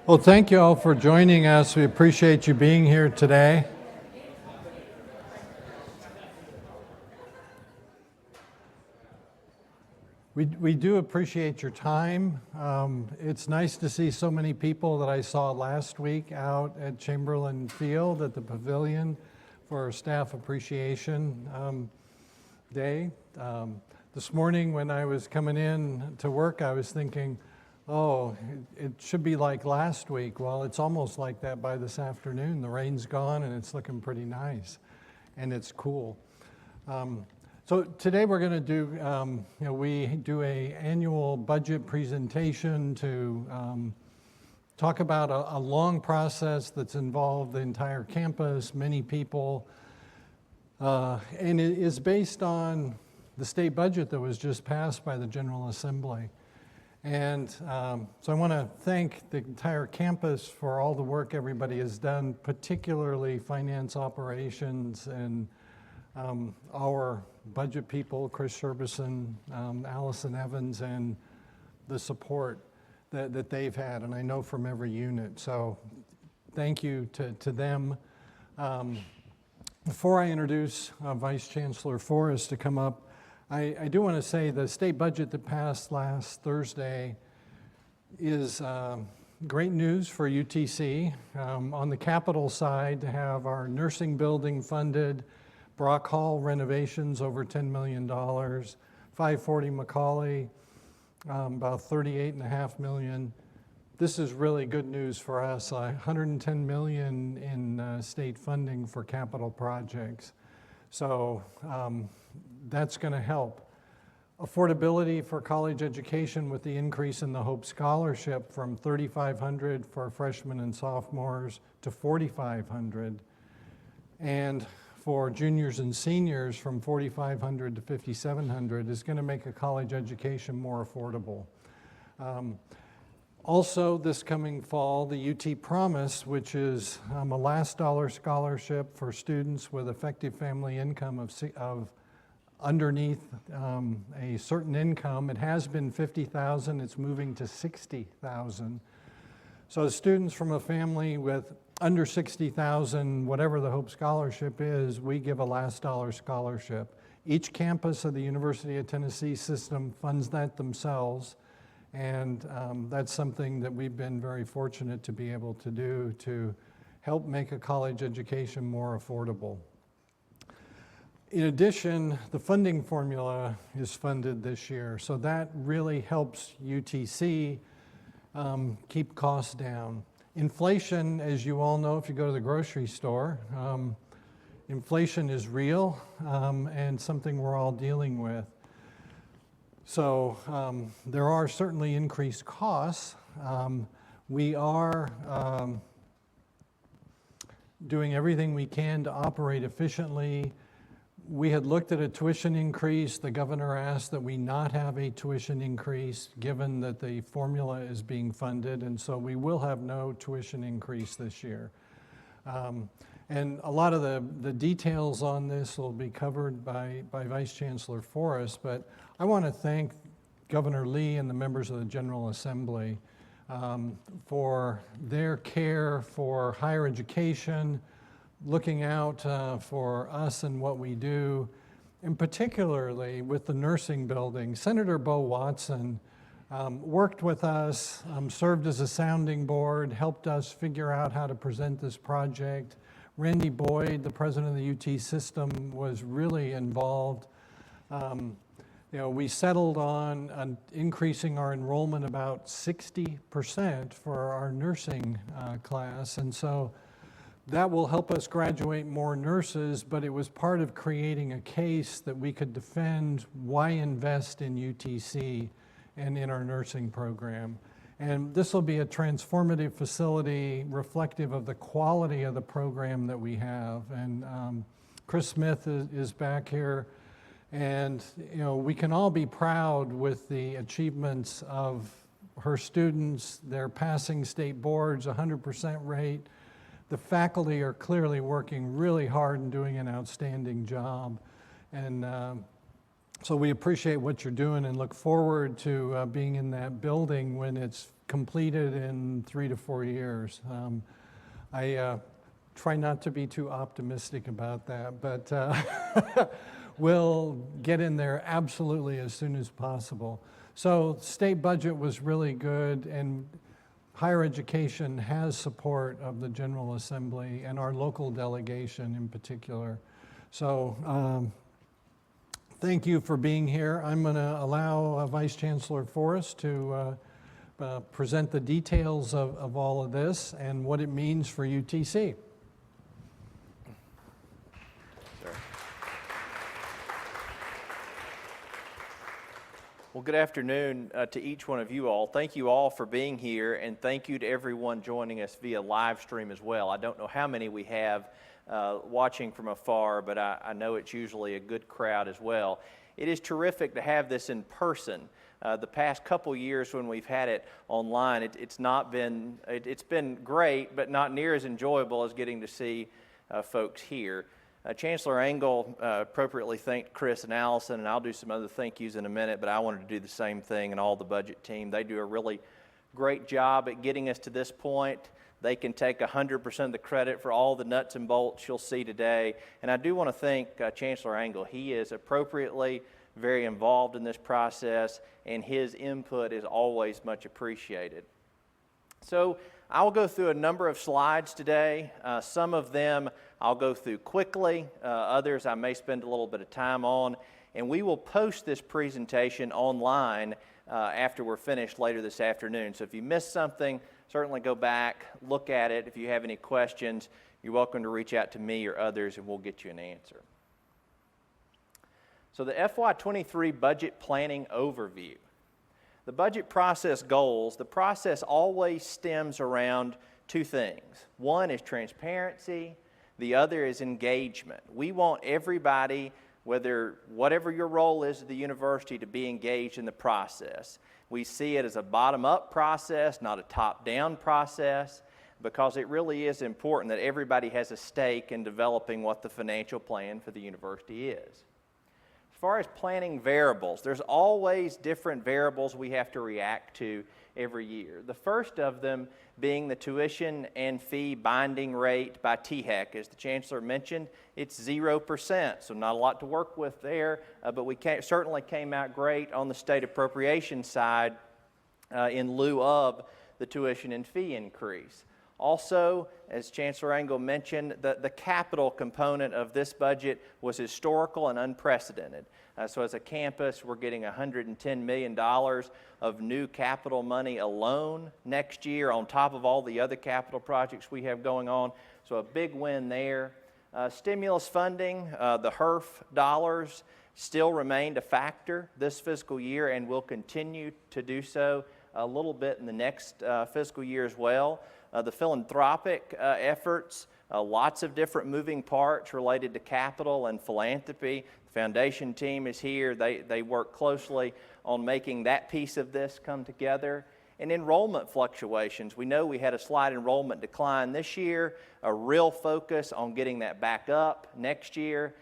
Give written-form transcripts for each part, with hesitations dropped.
Well, thank you all for joining us. We appreciate you being here today. We do appreciate your time. It's nice to see so many people that I saw last week out at Chamberlain Field at the pavilion for our Staff Appreciation Day. This morning when I was coming in to work, I was thinking, oh, it should be like last week. Well, it's almost like that by this afternoon. The rain's gone and it's looking pretty nice, and it's cool. So today we're going to do, we do a annual budget presentation to talk about a long process that's involved the entire campus, many people, and it is based on the state budget that was just passed by the General Assembly. And so I want to thank the entire campus for all the work everybody has done, particularly finance operations and our budget people, Chris Sherbison, Allison Evans, and the support that they've had, and I know from every unit. So thank you to them. Before I introduce Vice Chancellor Forrest to come up, I do want to say the state budget that passed last Thursday is great news for UTC. On the capital side, to have our nursing building funded, Brock Hall renovations over $10 million, 540 Macaulay, about $38.5 million. This is really good news for us, $110 million in state funding for capital projects. So that's going to help. Affordability for college education with the increase in the Hope Scholarship from $3,500 for freshmen and sophomores to $4,500. And for juniors and seniors from $4,500 to $5,700 is going to make a college education more affordable. Also, this coming fall, the UT Promise, which is a last dollar scholarship for students with effective family income of underneath a certain income. It has been $50,000, it's moving to $60,000. So students from a family with under $60,000, whatever the Hope Scholarship is, we give a last dollar scholarship. Each campus of the University of Tennessee system funds that themselves, and that's something that we've been very fortunate to be able to do to help make a college education more affordable. In addition, the funding formula is funded this year, so that really helps UTC keep costs down. Inflation, as you all know, if you go to the grocery store, inflation is real and something we're all dealing with. So there are certainly increased costs. We are doing everything we can to operate efficiently. We had looked at a tuition increase. The governor asked that we not have a tuition increase given that the formula is being funded, and so we will have no tuition increase this year. And a lot of the details on this will be covered by Vice Chancellor Forrest, but I want to thank Governor Lee and the members of the General Assembly for their care for higher education, looking out for us and what we do, and particularly with the nursing building. Senator Bo Watson worked with us, served as a sounding board, helped us figure out how to present this project. Randy Boyd, the president of the UT system, was really involved. We settled on increasing our enrollment about 60% for our nursing class, and so that will help us graduate more nurses, but it was part of creating a case that we could defend why invest in UTC and in our nursing program. And this will be a transformative facility reflective of the quality of the program that we have. And Chris Smith is back here, and we can all be proud with the achievements of her students. They're passing state boards, 100% rate. The faculty are clearly working really hard and doing an outstanding job. And so we appreciate what you're doing and look forward to being in that building when it's completed in 3 to 4 years. I try not to be too optimistic about that, but we'll get in there absolutely as soon as possible. So state budget was really good, and higher education has support of the General Assembly and our local delegation in particular. So thank you for being here. I'm going to allow Vice Chancellor Forrest to present the details of all of this and what it means for UTC. Well, good afternoon to each one of you all. Thank you all for being here, and thank you to everyone joining us via live stream as well. I don't know how many we have watching from afar, but I know it's usually a good crowd as well. It is terrific to have this in person. The past couple years when we've had it online, it's been great, but not near as enjoyable as getting to see folks here. Chancellor Engel appropriately thanked Chris and Allison, and I'll do some other thank yous in a minute, but I wanted to do the same thing, and all the budget team. They do a really great job at getting us to this point. They can take 100% of the credit for all the nuts and bolts you'll see today. And I do want to thank Chancellor Engel. He is appropriately very involved in this process, and his input is always much appreciated. So I will go through a number of slides today. Some of them I'll go through quickly. Others I may spend a little bit of time on. And we will post this presentation online after we're finished later this afternoon. So if you missed something, certainly go back, look at it. If you have any questions, you're welcome to reach out to me or others, and we'll get you an answer. So the FY23 budget planning overview. The budget process goals, the process always stems around two things. One is transparency, the other is engagement. We want everybody, whatever your role is at the university, to be engaged in the process. We see it as a bottom-up process, not a top-down process, because it really is important that everybody has a stake in developing what the financial plan for the university is. As far as planning variables, there's always different variables we have to react to every year. The first of them being the tuition and fee binding rate by THEC. As the Chancellor mentioned, it's 0%, so not a lot to work with there, but we certainly came out great on the state appropriation side in lieu of the tuition and fee increase. Also, as Chancellor Engel mentioned, the capital component of this budget was historical and unprecedented. So as a campus, we're getting $110 million of new capital money alone next year on top of all the other capital projects we have going on. So a big win there. Stimulus funding, the HERF dollars still remained a factor this fiscal year and will continue to do so a little bit in the next fiscal year as well. The philanthropic efforts, lots of different moving parts related to capital and philanthropy. The foundation team is here. They work closely on making that piece of this come together. And enrollment fluctuations. We know we had a slight enrollment decline this year, a real focus on getting that back up next year.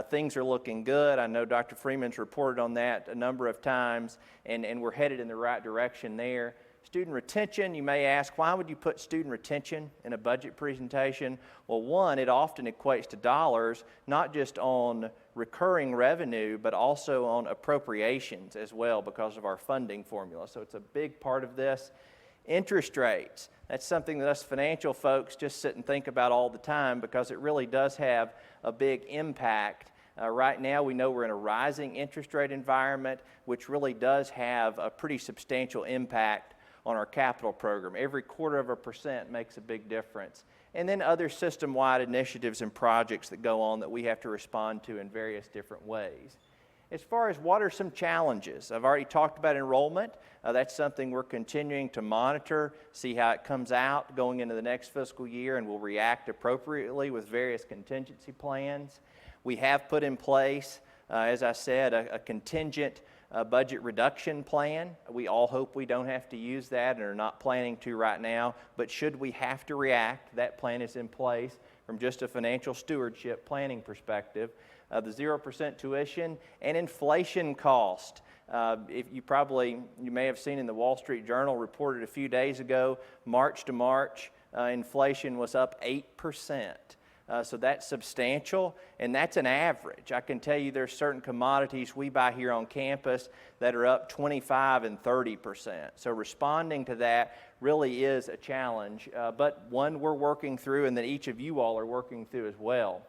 Things are looking good. I know Dr. Freeman's reported on that a number of times, and we're headed in the right direction there. Student retention, you may ask, why would you put student retention in a budget presentation? Well, one, it often equates to dollars, not just on recurring revenue, but also on appropriations as well because of our funding formula. So it's a big part of this. Interest rates, that's something that us financial folks just sit and think about all the time because it really does have a big impact. Right now, we know we're in a rising interest rate environment, which really does have a pretty substantial impact on our capital program. Every 0.25% makes a big difference. And then other system-wide initiatives and projects that go on that we have to respond to in various different ways. As far as what are some challenges, I've already talked about enrollment. That's something we're continuing to monitor, see how it comes out going into the next fiscal year, and we'll react appropriately with various contingency plans. We have put in place, as I said, a contingent budget reduction plan. We all hope we don't have to use that and are not planning to right now, but should we have to react, that plan is in place from just a financial stewardship planning perspective. The 0% tuition and inflation cost. If you may have seen in the Wall Street Journal reported a few days ago, March to March, inflation was up 8%. So that's substantial, and that's an average. I can tell you there's certain commodities we buy here on campus that are up 25 and 30%. So responding to that really is a challenge, but one we're working through and that each of you all are working through as well.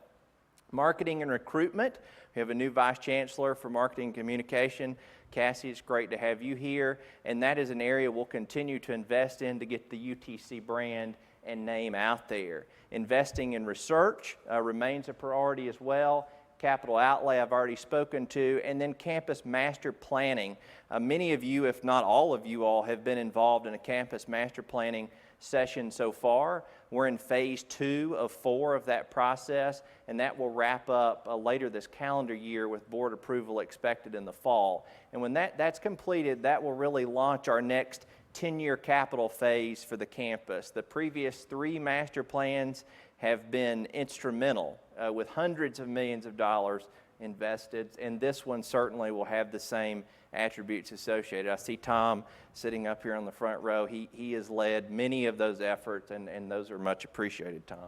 Marketing and recruitment. We have a new Vice Chancellor for Marketing and Communication. Cassie, it's great to have you here, and that is an area we'll continue to invest in to get the UTC brand and name out there. Investing in research remains a priority as well. Capital outlay I've already spoken to, and then campus master planning. Many of you, if not all of you all, have been involved in a campus master planning session so far. We're in phase 2 of 4 of that process, and that will wrap up later this calendar year with board approval expected in the fall. And when that's completed, that will really launch our next 10-year capital phase for the campus. The previous 3 master plans have been instrumental with hundreds of millions of dollars invested, and this one certainly will have the same attributes associated. I see Tom sitting up here on the front row. He has led many of those efforts, and those are much appreciated, Tom.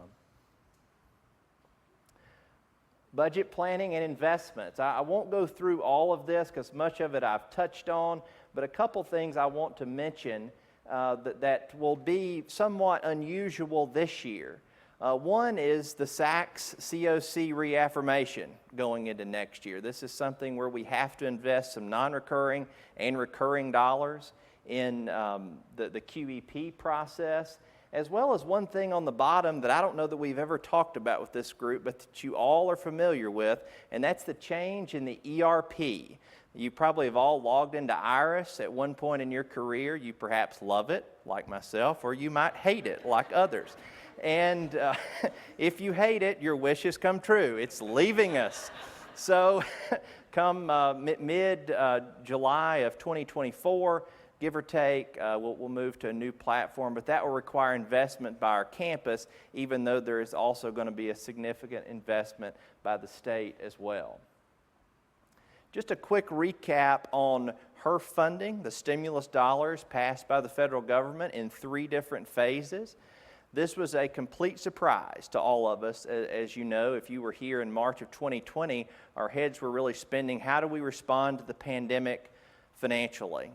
Budget planning and investments. I won't go through all of this because much of it I've touched on, but a couple things I want to mention that will be somewhat unusual this year. One is the SACS COC reaffirmation going into next year. This is something where we have to invest some non-recurring and recurring dollars in the QEP process, as well as one thing on the bottom that I don't know that we've ever talked about with this group, but that you all are familiar with, and that's the change in the ERP. You probably have all logged into Iris at one point in your career. You perhaps love it, like myself, or you might hate it, like others. And if you hate it, your wishes come true. It's leaving us. So come mid-July of 2024, give or take, we'll move to a new platform, but that will require investment by our campus, even though there is also going to be a significant investment by the state as well. Just a quick recap on HERF funding, the stimulus dollars passed by the federal government in 3 different phases. This was a complete surprise to all of us. As you know, if you were here in March of 2020, our heads were really spinning, how do we respond to the pandemic financially?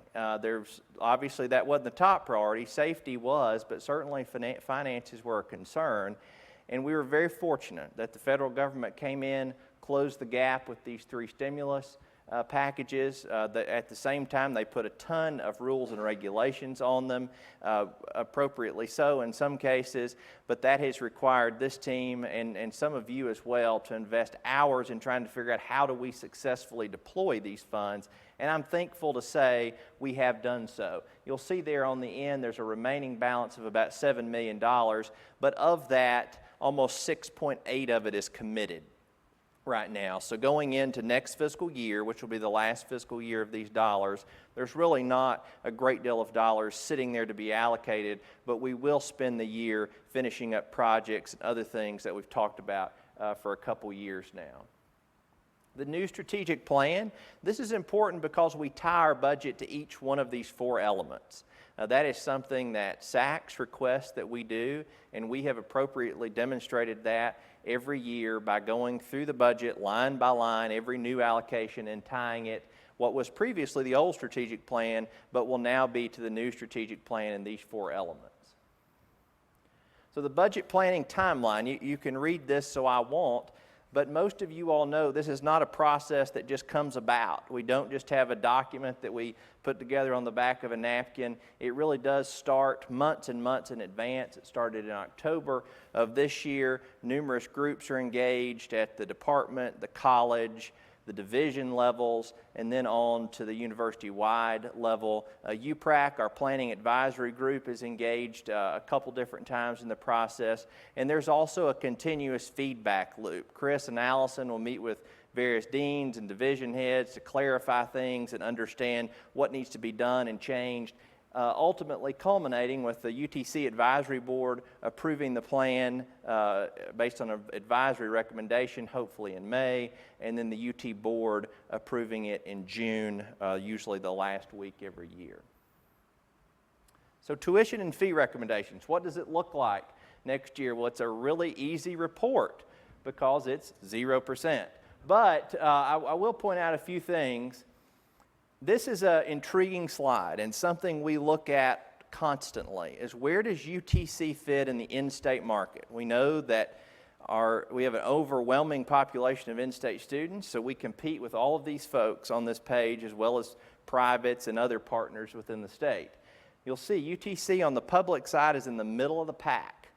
Obviously that wasn't the top priority, safety was, but certainly finances were a concern. And we were very fortunate that the federal government came in, closed the gap with these 3 stimulus packages. At the same time, they put a ton of rules and regulations on them, appropriately so in some cases, but that has required this team and some of you as well to invest hours in trying to figure out how do we successfully deploy these funds, and I'm thankful to say we have done so. You'll see there on the end there's a remaining balance of about $7 million, but of that, almost 6.8 of it is committed right now. So going into next fiscal year, which will be the last fiscal year of these dollars, there's really not a great deal of dollars sitting there to be allocated, but we will spend the year finishing up projects and other things that we've talked about for a couple years now. The new strategic plan, this is important because we tie our budget to each one of these 4 elements. That is something that SACS requests that we do, and we have appropriately demonstrated that every year by going through the budget line by line, every new allocation, and tying it, what was previously the old strategic plan, but will now be to the new strategic plan in these 4 elements. So the budget planning timeline, you can read this, so I won't, but most of you all know this is not a process that just comes about. We don't just have a document that we put together on the back of a napkin. It really does start months and months in advance. It started in October of this year. Numerous groups are engaged at the department, the college, the division levels, and then on to the university-wide level. UPRAC, our planning advisory group, is engaged a couple different times in the process, and there's also a continuous feedback loop. Chris and Allison will meet with various deans and division heads to clarify things and understand what needs to be done and changed. ultimately culminating with the UTC Advisory Board approving the plan based on an advisory recommendation, hopefully in May, and then the UT Board approving it in June, usually the last week every year. So tuition and fee recommendations, what does it look like next year? Well, it's a really easy report because it's 0%. But I will point out a few things. This is an intriguing slide and something we look at constantly is where does UTC fit in the in-state market? We know that we have an overwhelming population of in-state students, so we compete with all of these folks on this page as well as privates and other partners within the state. You'll see UTC on the public side is in the middle of the pack.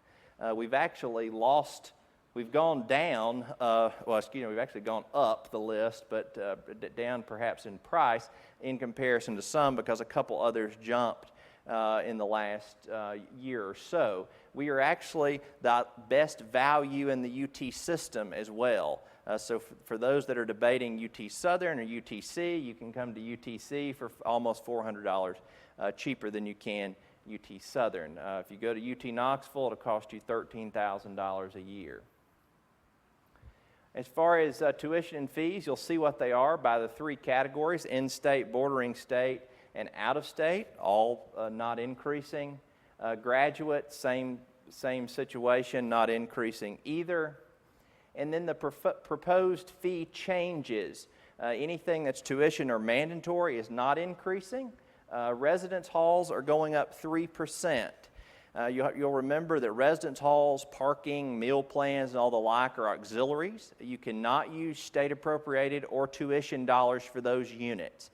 We've actually we've gone down, we've actually gone up the list, but down perhaps in price in comparison to some because a couple others jumped in the last year or so. We are actually the best value in the UT system as well. So for those that are debating UT Southern or UTC, you can come to UTC for almost $400 cheaper than you can UT Southern. If you go to UT Knoxville, it'll cost you $13,000 a year. As far as tuition and fees, you'll see what they are by the three categories: in-state, bordering state, and out-of-state, all not increasing. Graduate, same situation, not increasing either. And then the proposed fee changes. Anything that's tuition or mandatory is not increasing. Residence halls are going up 3%. You'll remember that residence halls, parking, meal plans, and all the like are auxiliaries. You cannot use state appropriated or tuition dollars for those units.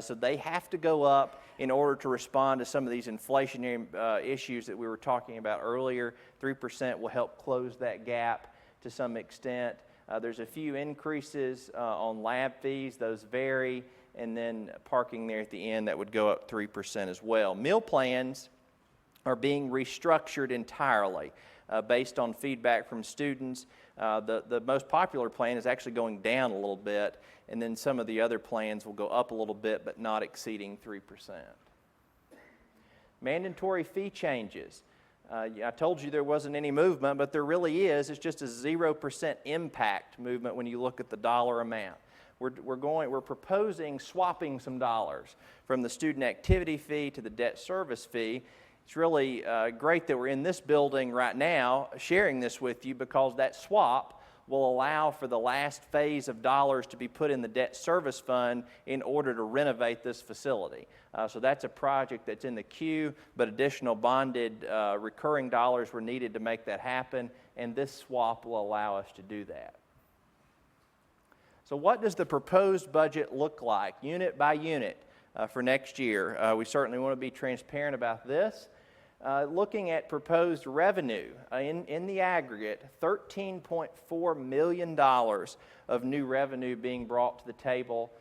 So they have to go up in order to respond to some of these inflationary issues that we were talking about earlier. 3% will help close that gap to some extent. There's a few increases on lab fees. Those vary. And then parking there at the end, that would go up 3% as well. Meal plans are being restructured entirely based on feedback from students. The most popular plan is actually going down a little bit, and then some of the other plans will go up a little bit, but not exceeding 3%. Mandatory fee changes. I told you there wasn't any movement, but there really is. It's just a 0% impact movement when you look at the dollar amount. We're proposing swapping some dollars from the student activity fee to the debt service fee. It's really great that we're in this building right now sharing this with you because that swap will allow for the last phase of dollars to be put in the debt service fund in order to renovate this facility. So that's a project that's in the queue, but additional bonded recurring dollars were needed to make that happen, and this swap will allow us to do that. So what does the proposed budget look like, unit by unit, for next year? We certainly want to be transparent about this. Looking at proposed revenue, in the aggregate, $13.4 million of new revenue being brought to the table.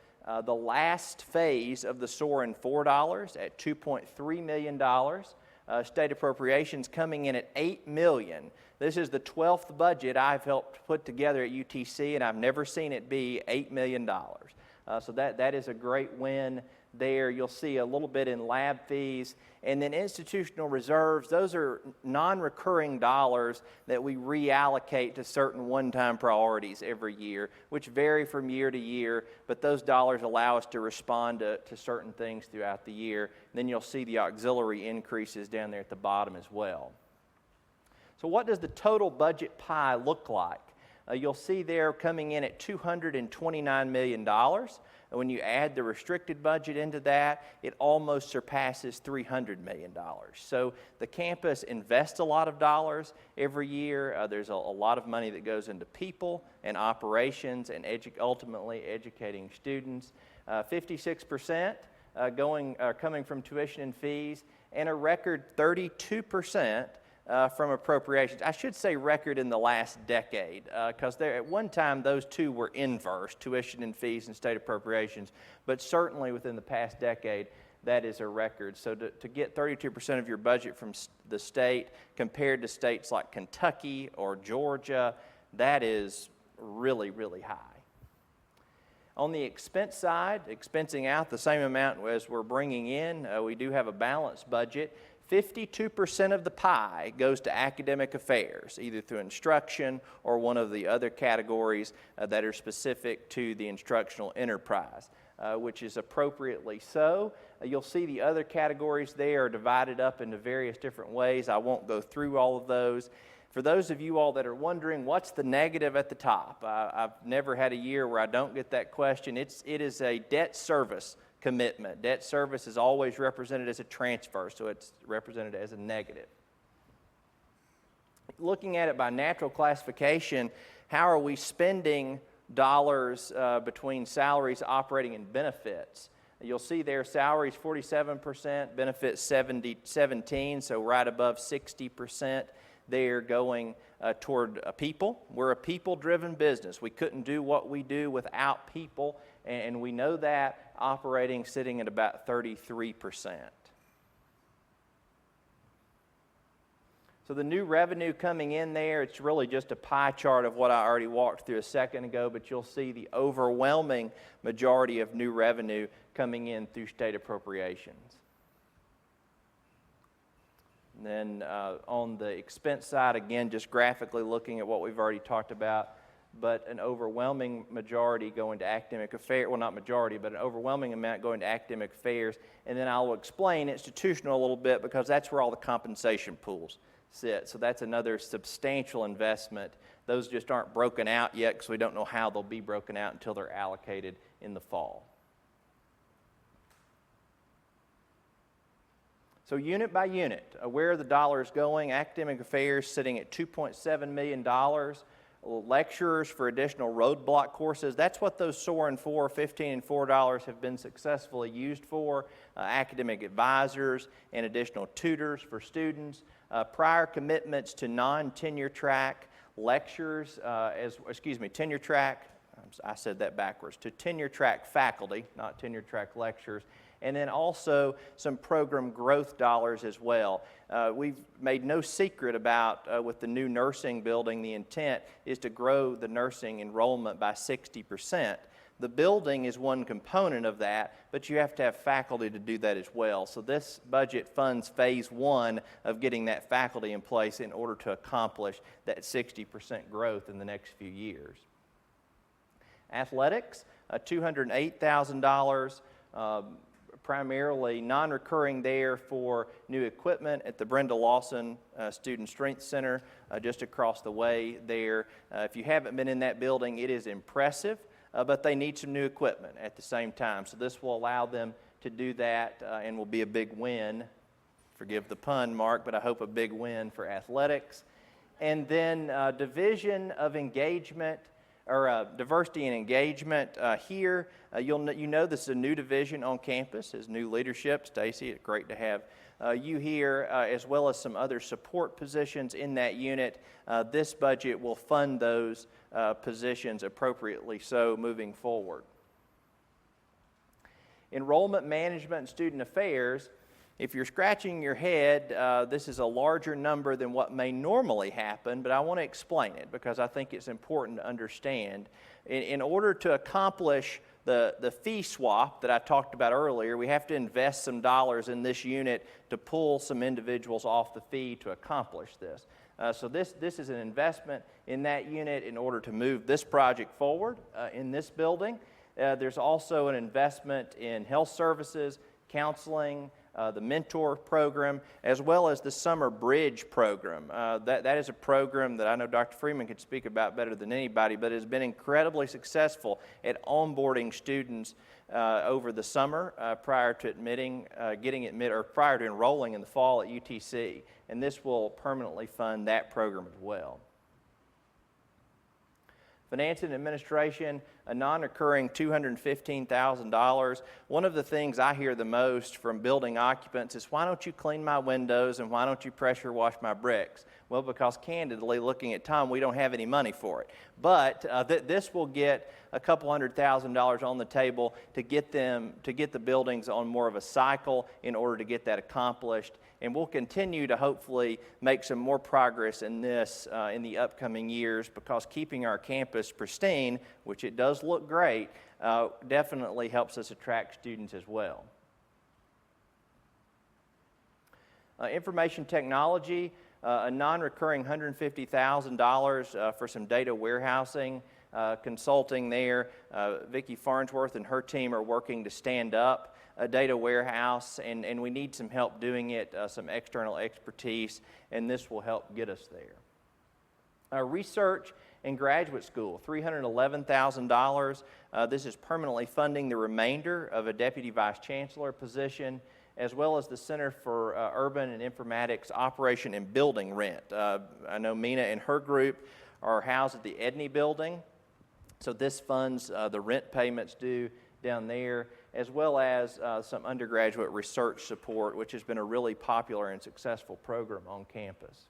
The last phase of the Soarin' $4 at $2.3 million. State appropriations coming in at $8 million. This is the 12th budget I've helped put together at UTC, and I've never seen it be $8 million. So that is a great win there. You'll see a little bit in lab fees. And then institutional reserves, those are non-recurring dollars that we reallocate to certain one-time priorities every year, which vary from year to year, but those dollars allow us to respond to certain things throughout the year. And then you'll see the auxiliary increases down there at the bottom as well. So what does the total budget pie look like? You'll see there coming in at $229 million. When you add the restricted budget into that, it almost surpasses $300 million. So the campus invests a lot of dollars every year. There's a lot of money that goes into people and operations and ultimately educating students. 56% coming from tuition and fees, and a record 32% from appropriations. I should say record in the last decade, because at one time those two were inverse, tuition and fees and state appropriations, but certainly within the past decade, that is a record. So to get 32% of your budget from the state compared to states like Kentucky or Georgia, that is really, really high. On the expense side, expensing out the same amount as we're bringing in, we do have a balanced budget. 52% of the pie goes to academic affairs, either through instruction or one of the other categories that are specific to the instructional enterprise, which is appropriately so. You'll see the other categories there are divided up into various different ways. I won't go through all of those. For those of you all that are wondering, what's the negative at the top? I've never had a year where I don't get that question. It is a debt service commitment. Debt service is always represented as a transfer, so it's represented as a negative. Looking at it by natural classification, how are we spending dollars between salaries, operating, and benefits? You'll see there salaries 47%, benefits 17%, so right above 60%. They're going toward people. We're a people-driven business. We couldn't do what we do without people, and we know that, operating sitting at about 33%. So the new revenue coming in there, it's really just a pie chart of what I already walked through a second ago, but you'll see the overwhelming majority of new revenue coming in through state appropriations. And then on the expense side, again, just graphically looking at what we've already talked about, but an overwhelming majority going to academic affairs, well, not majority, but an overwhelming amount going to academic affairs. And then I'll explain institutional a little bit because that's where all the compensation pools sit. So that's another substantial investment. Those just aren't broken out yet because we don't know how they'll be broken out until they're allocated in the fall. So unit by unit, where are the dollars going? Academic affairs sitting at $2.7 million. Lecturers for additional roadblock courses, that's what those Soaring 4, $15 and $4 have been successfully used for. Academic advisors and additional tutors for students. Prior commitments to non-tenure track lectures, tenure track, I said that backwards, to tenure track faculty, not tenure track lectures. And then also some program growth dollars as well. We've made no secret about, with the new nursing building, the intent is to grow the nursing enrollment by 60%. The building is one component of that, but you have to have faculty to do that as well. So this budget funds phase one of getting that faculty in place in order to accomplish that 60% growth in the next few years. Athletics, $208,000. Primarily non-recurring there for new equipment at the Brenda Lawson Student Strength Center just across the way there. If you haven't been in that building, it is impressive, but they need some new equipment at the same time. So this will allow them to do that and will be a big win. Forgive the pun, Mark, but I hope a big win for athletics. And then Division of Engagement, or diversity and engagement here. You know this is a new division on campus, as new leadership. Stacy, it's great to have you here, as well as some other support positions in that unit. This budget will fund those positions appropriately so moving forward. Enrollment management and student affairs. If you're scratching your head, this is a larger number than what may normally happen, but I want to explain it because I think it's important to understand. In order to accomplish the fee swap that I talked about earlier, we have to invest some dollars in this unit to pull some individuals off the fee to accomplish this. So this is an investment in that unit in order to move this project forward in this building. There's also an investment in health services, counseling, the mentor program, as well as the summer bridge program. That is a program that I know Dr. Freeman could speak about better than anybody, but has been incredibly successful at onboarding students over the summer prior to prior to enrolling in the fall at UTC. And this will permanently fund that program as well. Finance and administration, a non-recurring $215,000. One of the things I hear the most from building occupants is, why don't you clean my windows and why don't you pressure wash my bricks? Well, because candidly, looking at Tom, we don't have any money for it. But this will get a couple $100,000 on the table to get the buildings on more of a cycle in order to get that accomplished. And we'll continue to hopefully make some more progress in this in the upcoming years, because keeping our campus pristine, which it does look great, definitely helps us attract students as well. Information technology, a non-recurring $150,000 for some data warehousing, consulting there. Vicki Farnsworth and her team are working to stand up a data warehouse, and we need some help doing it, some external expertise, and this will help get us there. Research and graduate school, $311,000. This is permanently funding the remainder of a Deputy Vice Chancellor position, as well as the Center for Urban and Informatics Operation and Building Rent. I know Mina and her group are housed at the Edney Building, so this funds the rent payments due down there, as well as some undergraduate research support, which has been a really popular and successful program on campus.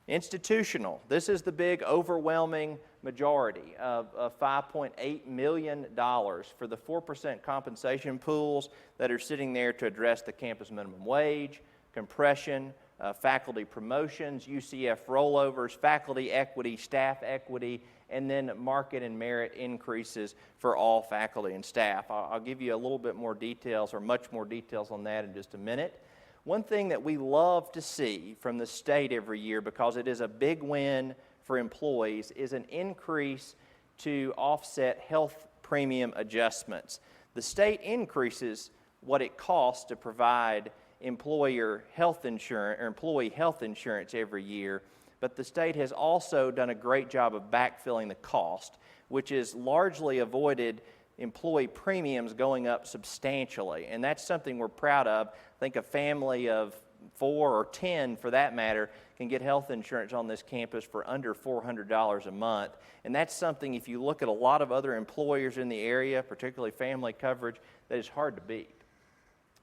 Institutional, this is the big overwhelming majority of $5.8 million for the 4% compensation pools that are sitting there to address the campus minimum wage, compression, faculty promotions, UCF rollovers, faculty equity, staff equity, and then market and merit increases for all faculty and staff. I'll give you a little bit more details, or much more details on that in just a minute. One thing that we love to see from the state every year, because it is a big win for employees, is an increase to offset health premium adjustments. The state increases what it costs to provide employer health insurance or employee health insurance every year, but the state has also done a great job of backfilling the cost, which is largely avoided employee premiums going up substantially, and that's something we're proud of. I think a family of 4 or 10, for that matter, can get health insurance on this campus for under $400 a month, and that's something, if you look at a lot of other employers in the area, particularly family coverage, that is hard to beat.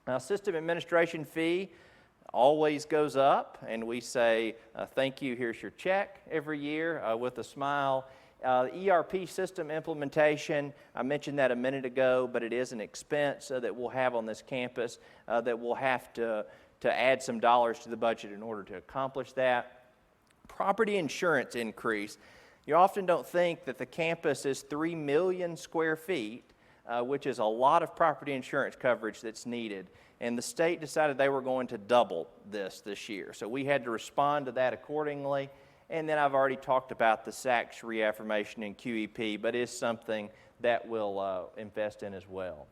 Now, system administration fee always goes up, and we say, thank you, here's your check every year with a smile. The ERP system implementation, I mentioned that a minute ago, but it is an expense that we'll have on this campus that we'll have to add some dollars to the budget in order to accomplish that. Property insurance increase. You often don't think that the campus is 3 million square feet, which is a lot of property insurance coverage that's needed. And the state decided they were going to double this year. So we had to respond to that accordingly. And then I've already talked about the SACS reaffirmation in QEP, but is something that we'll invest in as well.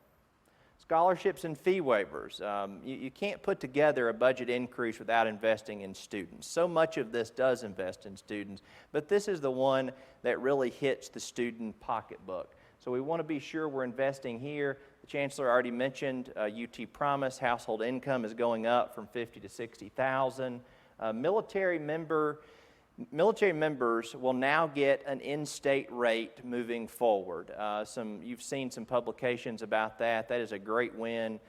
Scholarships and fee waivers. You can't put together a budget increase without investing in students. So much of this does invest in students, but this is the one that really hits the student pocketbook. So we want to be sure we're investing here. The Chancellor already mentioned UT Promise. Household income is going up from $50,000 to $60,000. Military members will now get an in-state rate moving forward. You've seen some publications about that. That is a great win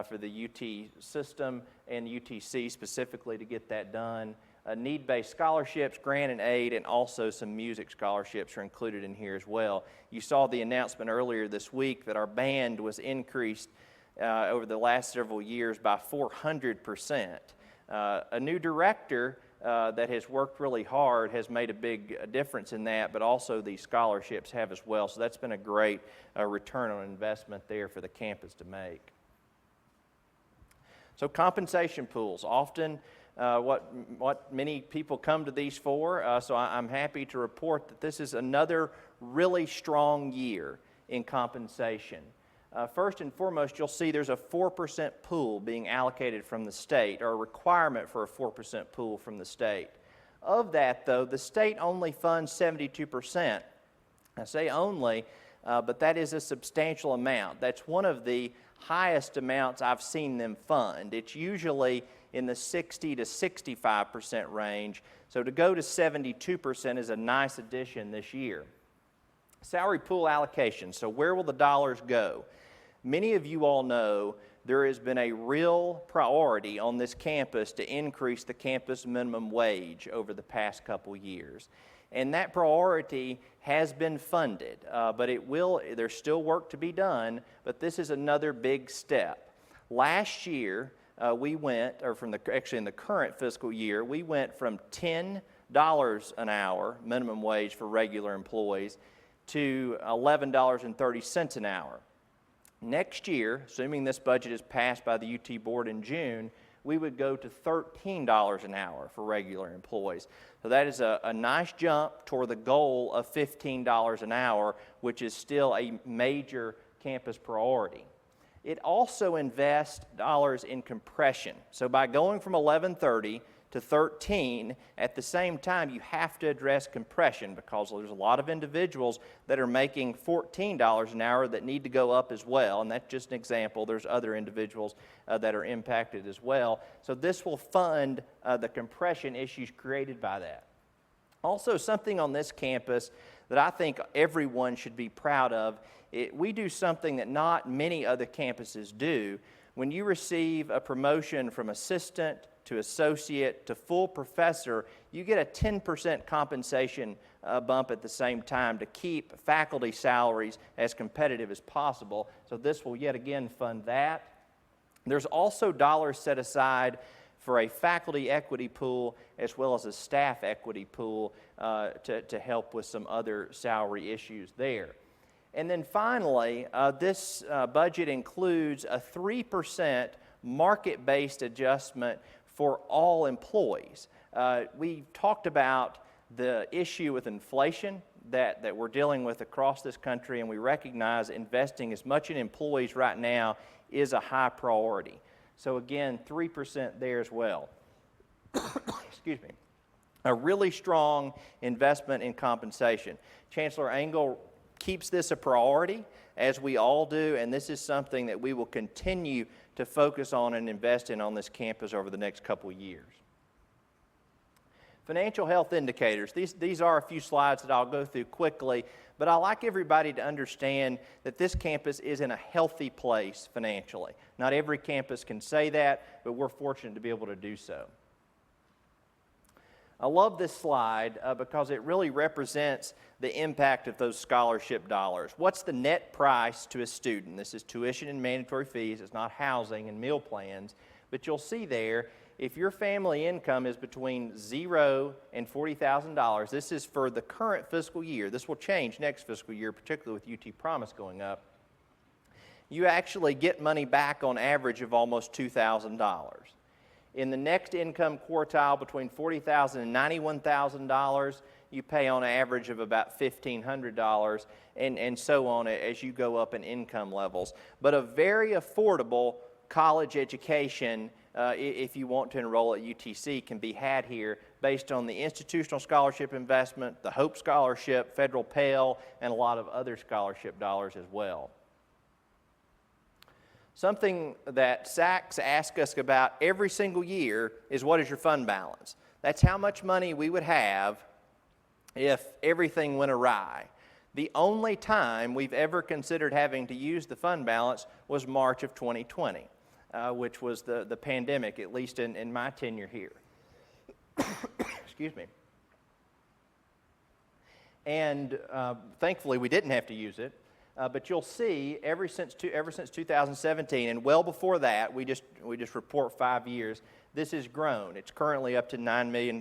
for the UT system and UTC specifically to get that done. Need-based scholarships, grant and aid, and also some music scholarships are included in here as well. You saw the announcement earlier this week that our band was increased over the last several years by 400%. A new director that has worked really hard has made a big difference in that, but also these scholarships have as well. So that's been a great return on investment there for the campus to make. So compensation pools, often what many people come to these for. So I'm happy to report that this is another really strong year in compensation. First and foremost, you'll see there's a 4% pool being allocated from the state, or a requirement for a 4% pool from the state. Of that, though, the state only funds 72%. I say only, but that is a substantial amount. That's one of the highest amounts I've seen them fund. It's usually in the 60 to 65% range, so to go to 72% is a nice addition this year. Salary pool allocation, so where will the dollars go? Many of you all know there has been a real priority on this campus to increase the campus minimum wage over the past couple years. And that priority has been funded, but there's still work to be done, but this is another big step. Last year, in the current fiscal year, we went from $10 an hour minimum wage for regular employees to $11.30 an hour. Next year, assuming this budget is passed by the UT Board in June, we would go to $13 an hour for regular employees. So that is a nice jump toward the goal of $15 an hour, which is still a major campus priority. It also invests dollars in compression. So by going from 1130 to 13, at the same time, you have to address compression because there's a lot of individuals that are making $14 an hour that need to go up as well, and that's just an example. There's other individuals that are impacted as well. So this will fund the compression issues created by that. Also, something on this campus that I think everyone should be proud of, we do something that not many other campuses do. When you receive a promotion from assistant to associate to full professor, you get a 10% compensation bump at the same time to keep faculty salaries as competitive as possible. So this will yet again fund that. There's also dollars set aside for a faculty equity pool as well as a staff equity pool to help with some other salary issues there. And then finally, this budget includes a 3% market-based adjustment for all employees. We talked about the issue with inflation that we're dealing with across this country, and we recognize investing as much in employees right now is a high priority. So again, 3% there as well. Excuse me. A really strong investment in compensation. Chancellor Engel keeps this a priority, as we all do, and this is something that we will continue to focus on and invest in on this campus over the next couple of years. Financial health indicators. These are a few slides that I'll go through quickly, but I'd like everybody to understand that this campus is in a healthy place financially. Not every campus can say that, but we're fortunate to be able to do so. I love this slide because it really represents the impact of those scholarship dollars. What's the net price to a student? This is tuition and mandatory fees. It's not housing and meal plans. But you'll see there, if your family income is between $0 and $40,000, this is for the current fiscal year. This will change next fiscal year, particularly with UT Promise going up. You actually get money back on average of almost $2,000. In the next income quartile between $40,000 and $91,000, you pay on average of about $1,500 and so on as you go up in income levels. But a very affordable college education, if you want to enroll at UTC, can be had here based on the institutional scholarship investment, the Hope Scholarship, federal Pell, and a lot of other scholarship dollars as well. Something that SACS asks us about every single year is, what is your fund balance? That's how much money we would have if everything went awry. The only time we've ever considered having to use the fund balance was March of 2020, which was the pandemic, at least in my tenure here. Excuse me. And thankfully, we didn't have to use it. But you'll see, ever since 2017, and well before that, we just report 5 years, this has grown. It's currently up to $9 million.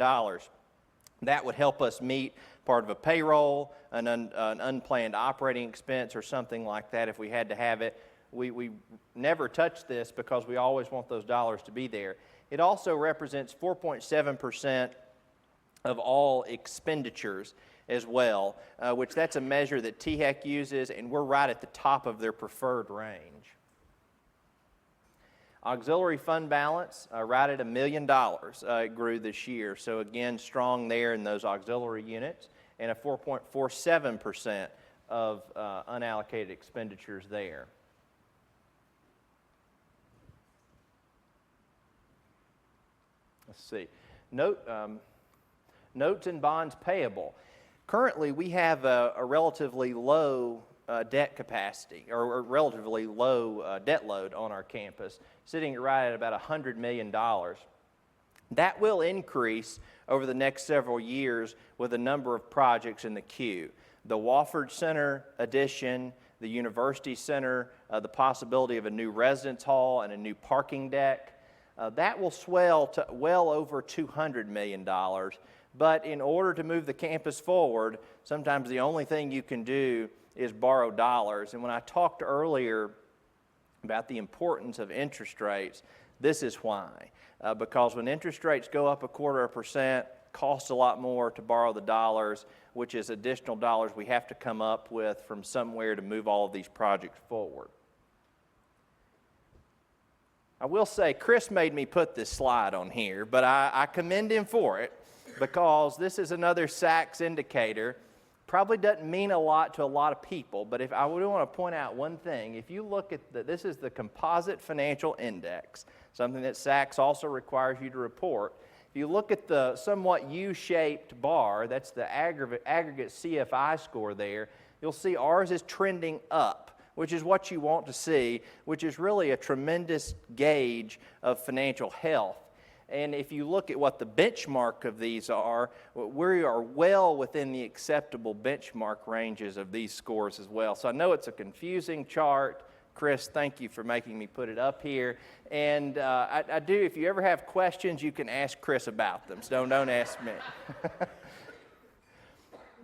That would help us meet part of a payroll, an unplanned operating expense, or something like that if we had to have it. We never touch this because we always want those dollars to be there. It also represents 4.7% of all expenditures as well, which that's a measure that THEC uses, and we're right at the top of their preferred range. Auxiliary fund balance, right at $1 million, it grew this year. So again, strong there in those auxiliary units, and a 4.47% of unallocated expenditures there. Let's see. Notes and bonds payable. Currently, we have a relatively low debt capacity, or a relatively low debt load on our campus, sitting right at about $100 million. That will increase over the next several years with a number of projects in the queue. The Wofford Center addition, the University Center, the possibility of a new residence hall and a new parking deck. That will swell to well over $200 million. But in order to move the campus forward, sometimes the only thing you can do is borrow dollars. And when I talked earlier about the importance of interest rates, this is why. Because when interest rates go up 0.25%, costs a lot more to borrow the dollars, which is additional dollars we have to come up with from somewhere to move all of these projects forward. I will say, Chris made me put this slide on here, but I commend him for it, because this is another SACS indicator. Probably doesn't mean a lot to a lot of people, but if I would want to point out one thing, if you look at this is the Composite Financial Index, something that SACS also requires you to report. If you look at the somewhat U-shaped bar, that's the aggregate CFI score there, you'll see ours is trending up, which is what you want to see, which is really a tremendous gauge of financial health. And if you look at what the benchmark of these are, we are well within the acceptable benchmark ranges of these scores as well. So I know it's a confusing chart. Chris, thank you for making me put it up here. And I do, if you ever have questions, you can ask Chris about them, so don't ask me.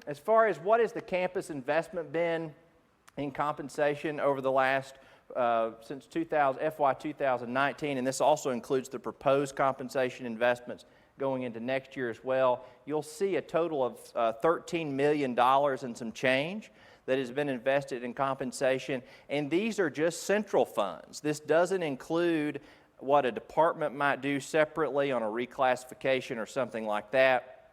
As far as what has the campus investment been in compensation over the last since FY 2019, and this also includes the proposed compensation investments going into next year as well, you'll see a total of $13 million and some change that has been invested in compensation, and these are just central funds. This doesn't include what a department might do separately on a reclassification or something like that.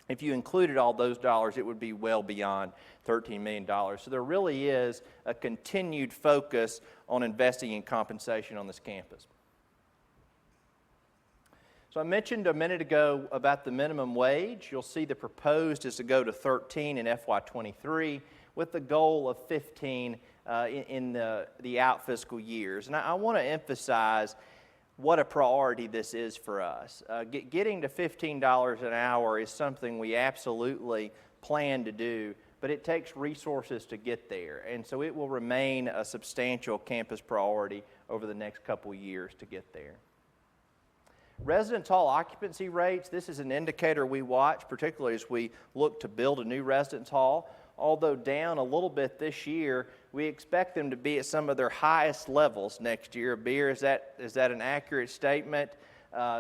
If you included all those dollars, it would be well beyond $13 million. So there really is a continued focus on investing in compensation on this campus. So I mentioned a minute ago about the minimum wage. You'll see the proposed is to go to 13 in FY 23 with the goal of 15 in the out fiscal years. And I want to emphasize what a priority this is for us. Getting to $15 an hour is something we absolutely plan to do, but it takes resources to get there. And so it will remain a substantial campus priority over the next couple years to get there. Residence hall occupancy rates, this is an indicator we watch, particularly as we look to build a new residence hall. Although down a little bit this year, we expect them to be at some of their highest levels next year. Beer, is that an accurate statement?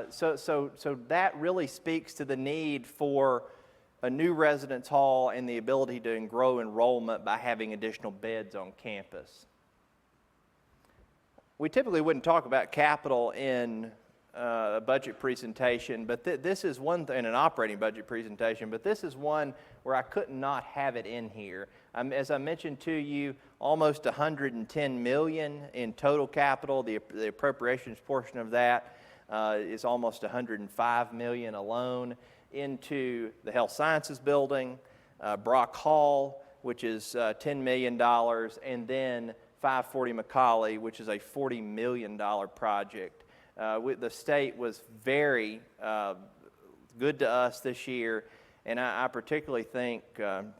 So that really speaks to the need for a new residence hall and the ability to grow enrollment by having additional beds on campus. We typically wouldn't talk about capital in a budget presentation, but this is one in an operating budget presentation, but this is one where I could not have it in here. As I mentioned to you, almost $110 million in total capital. The appropriations portion of that is almost $105 million alone into the Health Sciences Building, Brock Hall, which is $10 million, and then 540 McCauley, which is a $40 million project. The state was very good to us this year, and I particularly thank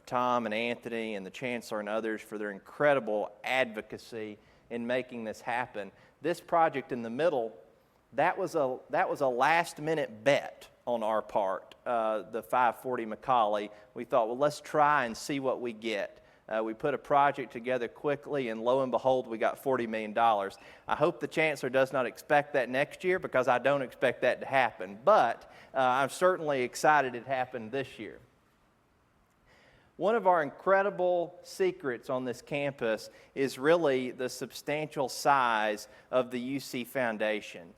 Tom and Anthony and the Chancellor and others for their incredible advocacy in making this happen. This project in the middle, that was a last-minute bet on our part, the 540 McCauley. We thought, well, let's try and see what we get. We put a project together quickly, and lo and behold, we got $40 million. I hope the Chancellor does not expect that next year, because I don't expect that to happen. But I'm certainly excited it happened this year. One of our incredible secrets on this campus is really the substantial size of the UC Foundation.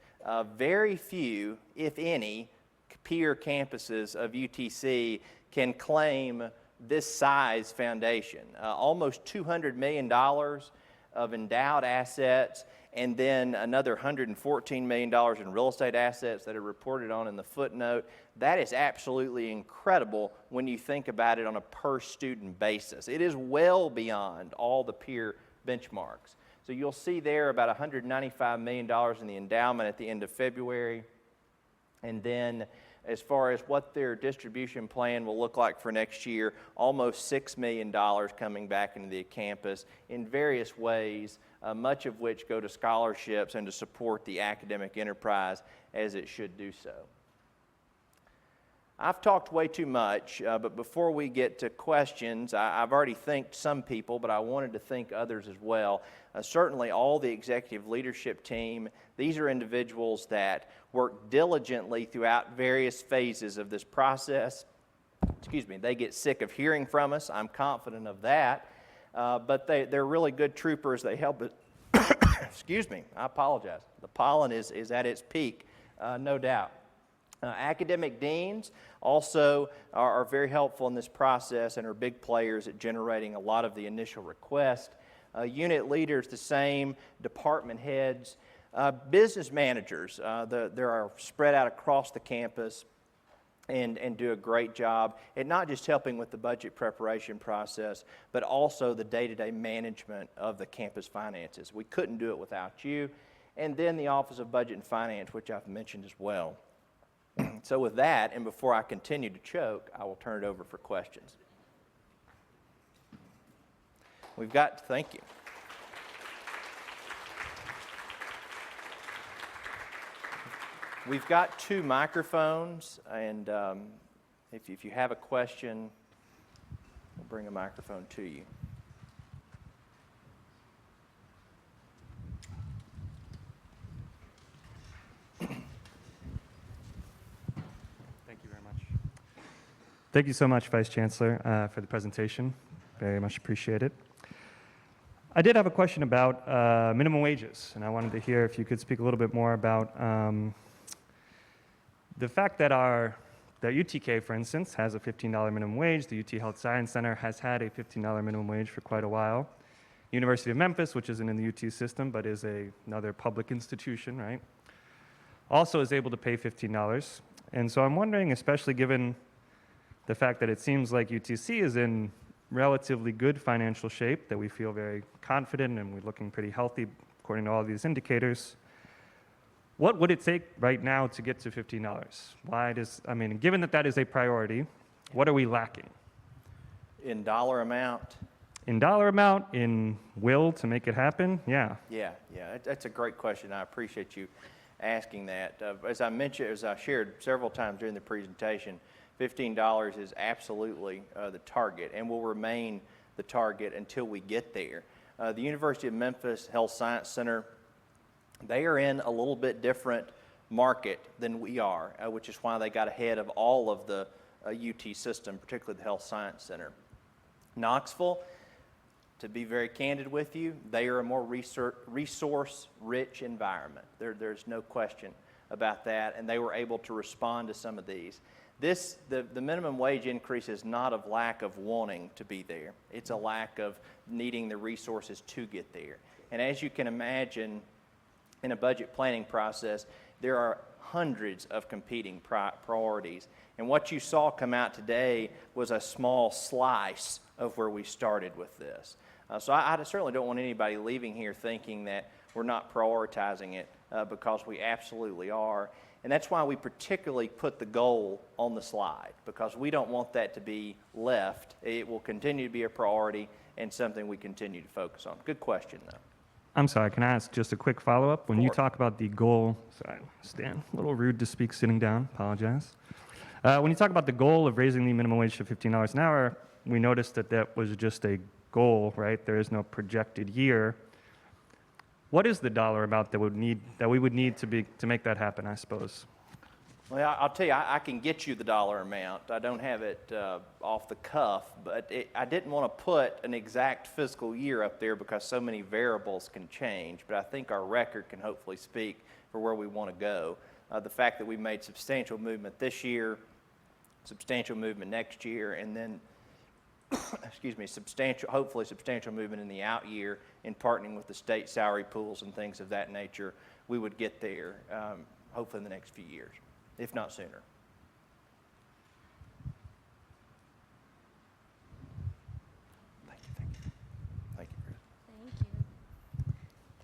Very few, if any, peer campuses of UTC can claim this size foundation. Almost $200 million of endowed assets, and then another $114 million in real estate assets that are reported on in the footnote. That is absolutely incredible when you think about it on a per student basis. It is well beyond all the peer benchmarks. So you'll see there about $195 million in the endowment at the end of February. And then as far as what their distribution plan will look like for next year, almost $6 million coming back into the campus in various ways, much of which go to scholarships and to support the academic enterprise as it should do so. I've talked way too much, but before we get to questions, I've already thanked some people, but I wanted to thank others as well. Certainly all the executive leadership team. These are individuals that work diligently throughout various phases of this process. Excuse me, they get sick of hearing from us. I'm confident of that. But they're really good troopers. They help us. Excuse me, I apologize. The pollen is at its peak, no doubt. Academic deans also are very helpful in this process and are big players at generating a lot of the initial requests. Unit leaders, the same. Department heads. Business managers, they are spread out across the campus and do a great job at not just helping with the budget preparation process, but also the day-to-day management of the campus finances. We couldn't do it without you. And then the Office of Budget and Finance, which I've mentioned as well. So with that, and before I continue to choke, I will turn it over for questions. Thank you. We've got 2 microphones, and if you have a question, we'll bring a microphone to you. Thank you so much, Vice Chancellor, for the presentation. Very much appreciate it. I did have a question about minimum wages, and I wanted to hear if you could speak a little bit more about the fact that that UTK, for instance, has a $15 minimum wage. The UT Health Science Center has had a $15 minimum wage for quite a while. University of Memphis, which isn't in the UT system, but is another public institution, right, also is able to pay $15. And so I'm wondering, especially given the fact that it seems like UTC is in relatively good financial shape, that we feel very confident and we're looking pretty healthy according to all these indicators. What would it take right now to get to $15? Given that is a priority, what are we lacking? In dollar amount? In dollar amount, in will to make it happen, yeah. Yeah, that's a great question. I appreciate you asking that. As I shared several times during the presentation, $15 is absolutely the target and will remain the target until we get there. The University of Memphis Health Science Center, they are in a little bit different market than we are, which is why they got ahead of all of the UT system, particularly the Health Science Center. Knoxville, to be very candid with you, they are a more resource-rich environment. There's no question about that, and they were able to respond to some of these. The minimum wage increase is not of lack of wanting to be there. It's a lack of needing the resources to get there. And as you can imagine, in a budget planning process, there are hundreds of competing priorities. And what you saw come out today was a small slice of where we started with this. So I certainly don't want anybody leaving here thinking that we're not prioritizing it, because we absolutely are. And that's why we particularly put the goal on the slide, because we don't want that to be left. It will continue to be a priority and something we continue to focus on. Good question, though. I'm sorry, can I ask just a quick follow-up? When you talk about the goal, sorry, Stan, a little rude to speak sitting down, apologize. When you talk about the goal of raising the minimum wage to $15 an hour, we noticed that was just a goal, right? There is no projected year. What is the dollar amount that we would need to make that happen, I suppose? Well, I'll tell you, I can get you the dollar amount. I don't have it off the cuff, but I didn't want to put an exact fiscal year up there because so many variables can change, but I think our record can hopefully speak for where we want to go. The fact that we made substantial movement this year, substantial movement next year, and then hopefully substantial movement in the out year in partnering with the state salary pools and things of that nature, we would get there hopefully in the next few years, if not sooner. Thank you, Chris.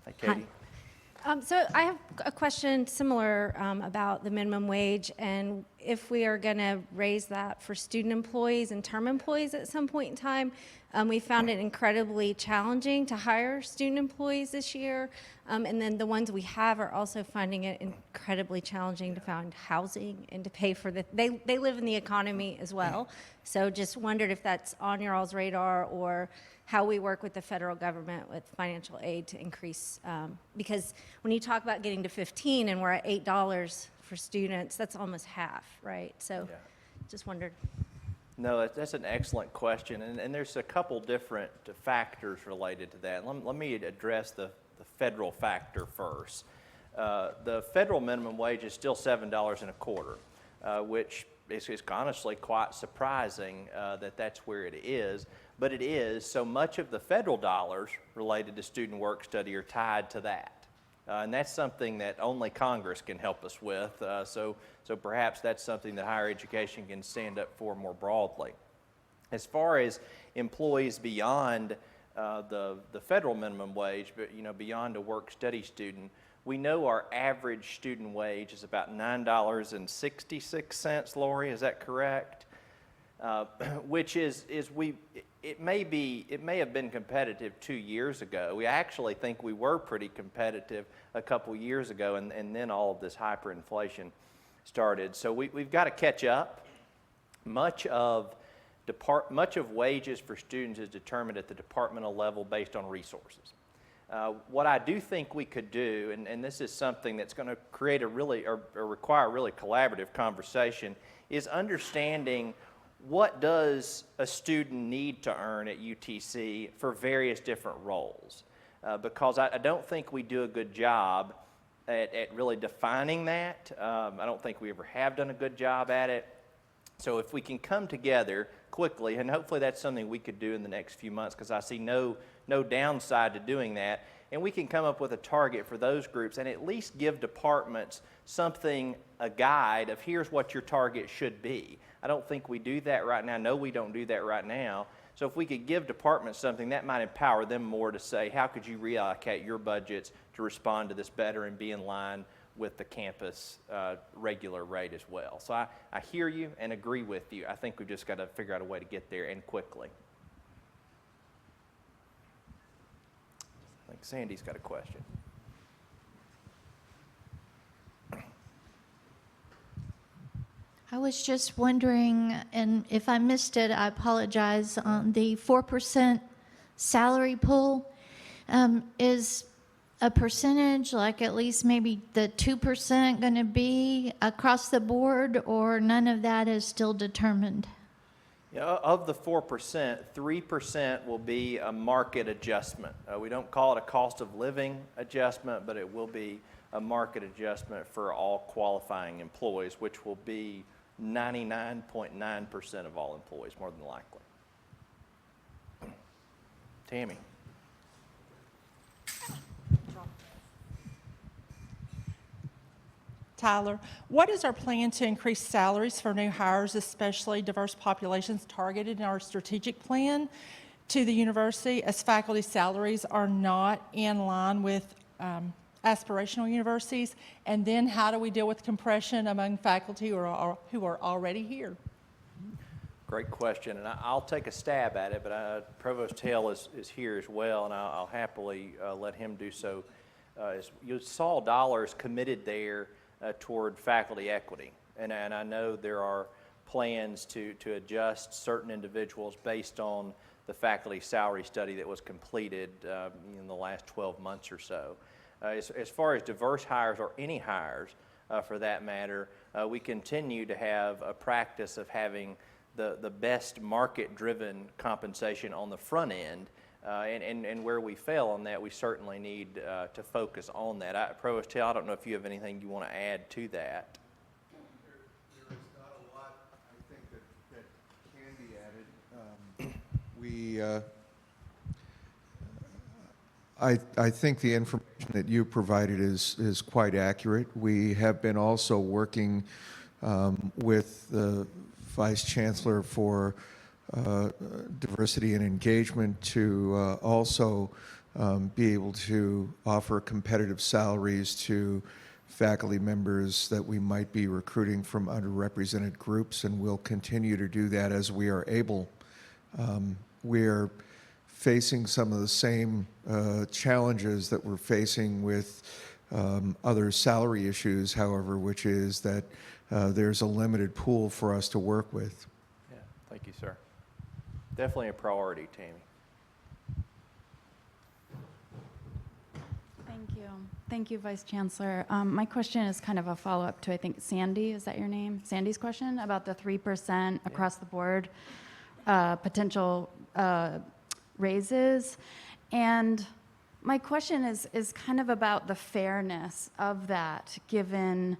Thank you. Hey, Katie. So I have a question similar about the minimum wage, and if we are going to raise that for student employees and term employees at some point in time. We found it incredibly challenging to hire student employees this year, and then the ones we have are also finding it incredibly challenging to find housing and to pay for they live in the economy as well. So just wondered if that's on your all's radar, or how we work with the federal government with financial aid to increase, because when you talk about getting to 15 and we're at $8 for students, that's almost half, right? So just wondered. No, that's an excellent question, and there's a couple different factors related to that. Let me address the federal factor first. The federal minimum wage is still $7.25, which is honestly quite surprising that that's where it is, but it is. So much of the federal dollars related to student work study are tied to that. And that's something that only Congress can help us with, so perhaps that's something that higher education can stand up for more broadly. As far as employees beyond the federal minimum wage, but beyond a work-study student, we know our average student wage is about $9.66, Lori, is that correct? Which it may have been competitive 2 years ago. We actually think we were pretty competitive a couple years ago, and then all of this hyperinflation started. So we've got to catch up. Much of wages for students is determined at the departmental level based on resources. What I do think we could do, and this is something that's going to create or require a really collaborative conversation, is understanding what does a student need to earn at UTC for various different roles? Because I don't think we do a good job at really defining that. I don't think we ever have done a good job at it. So if we can come together quickly, and hopefully that's something we could do in the next few months, because I see no downside to doing that, and we can come up with a target for those groups and at least give departments a guide of here's what your target should be. I don't think we do that right now. No, we don't do that right now. So if we could give departments something, that might empower them more to say, how could you reallocate your budgets to respond to this better and be in line with the campus regular rate as well. So I hear you and agree with you. I think we've just got to figure out a way to get there, and quickly. I think Sandy's got a question. I was just wondering, and if I missed it, I apologize, on the 4% salary pool, is a percentage, like at least maybe the 2% going to be across the board, or none of that is still determined? Yeah, of the 4%, 3% will be a market adjustment. We don't call it a cost of living adjustment, but it will be a market adjustment for all qualifying employees, which will be 99.9% of all employees, more than likely. Tammy. Tyler, what is our plan to increase salaries for new hires, especially diverse populations targeted in our strategic plan to the university, as faculty salaries are not in line with aspirational universities? And then how do we deal with compression among faculty who are already here? Great question, and I'll take a stab at it, but Provost Hale is here as well, and I'll happily let him do so. You saw dollars committed there toward faculty equity, and I know there are plans to adjust certain individuals based on the faculty salary study that was completed in the last 12 months or so. As far as diverse hires, or any hires for that matter, we continue to have a practice of having the best market-driven compensation on the front end, and where we fail on that, we certainly need to focus on that. Provost Hill, I don't know if you have anything you want to add to that. There is not a lot, I think, that can be added. I think the information that you provided is quite accurate. We have been also working with the Vice Chancellor for diversity and engagement to also be able to offer competitive salaries to faculty members that we might be recruiting from underrepresented groups, and we'll continue to do that as we are able. We're facing some of the same challenges that we're facing with other salary issues, however, which is that there's a limited pool for us to work with. Yeah, thank you, sir. Definitely a priority, Tammy. Thank you. Thank you, Vice Chancellor. My question is kind of a follow-up to, I think, Sandy, is that your name? Sandy's question about the 3% across the board potential raises. And my question is kind of about the fairness of that, given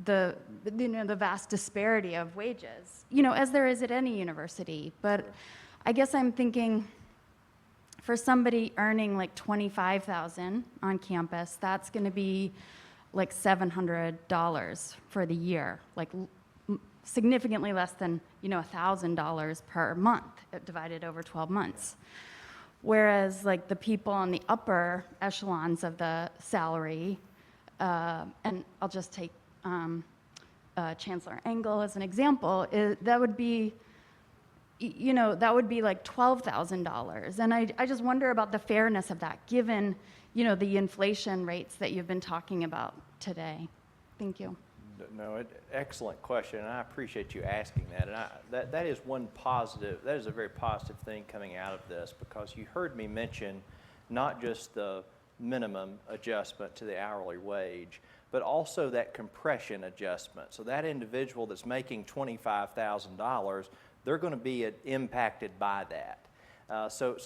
the vast disparity of wages, as there is at any university. But I guess I'm thinking, for somebody earning like $25,000 on campus, that's going to be like $700 for the year, like significantly less than $1,000 per month divided over 12 months. Whereas like the people on the upper echelons of the salary, and I'll just take Chancellor Engel as an example, that would be like $12,000. And I just wonder about the fairness of that, given, the inflation rates that you've been talking about today. Thank you. No, excellent question, and I appreciate you asking that. And that is one positive, that is a very positive thing coming out of this, because you heard me mention not just the minimum adjustment to the hourly wage, but also that compression adjustment. So that individual that's making $25,000, they're going to be impacted by that. So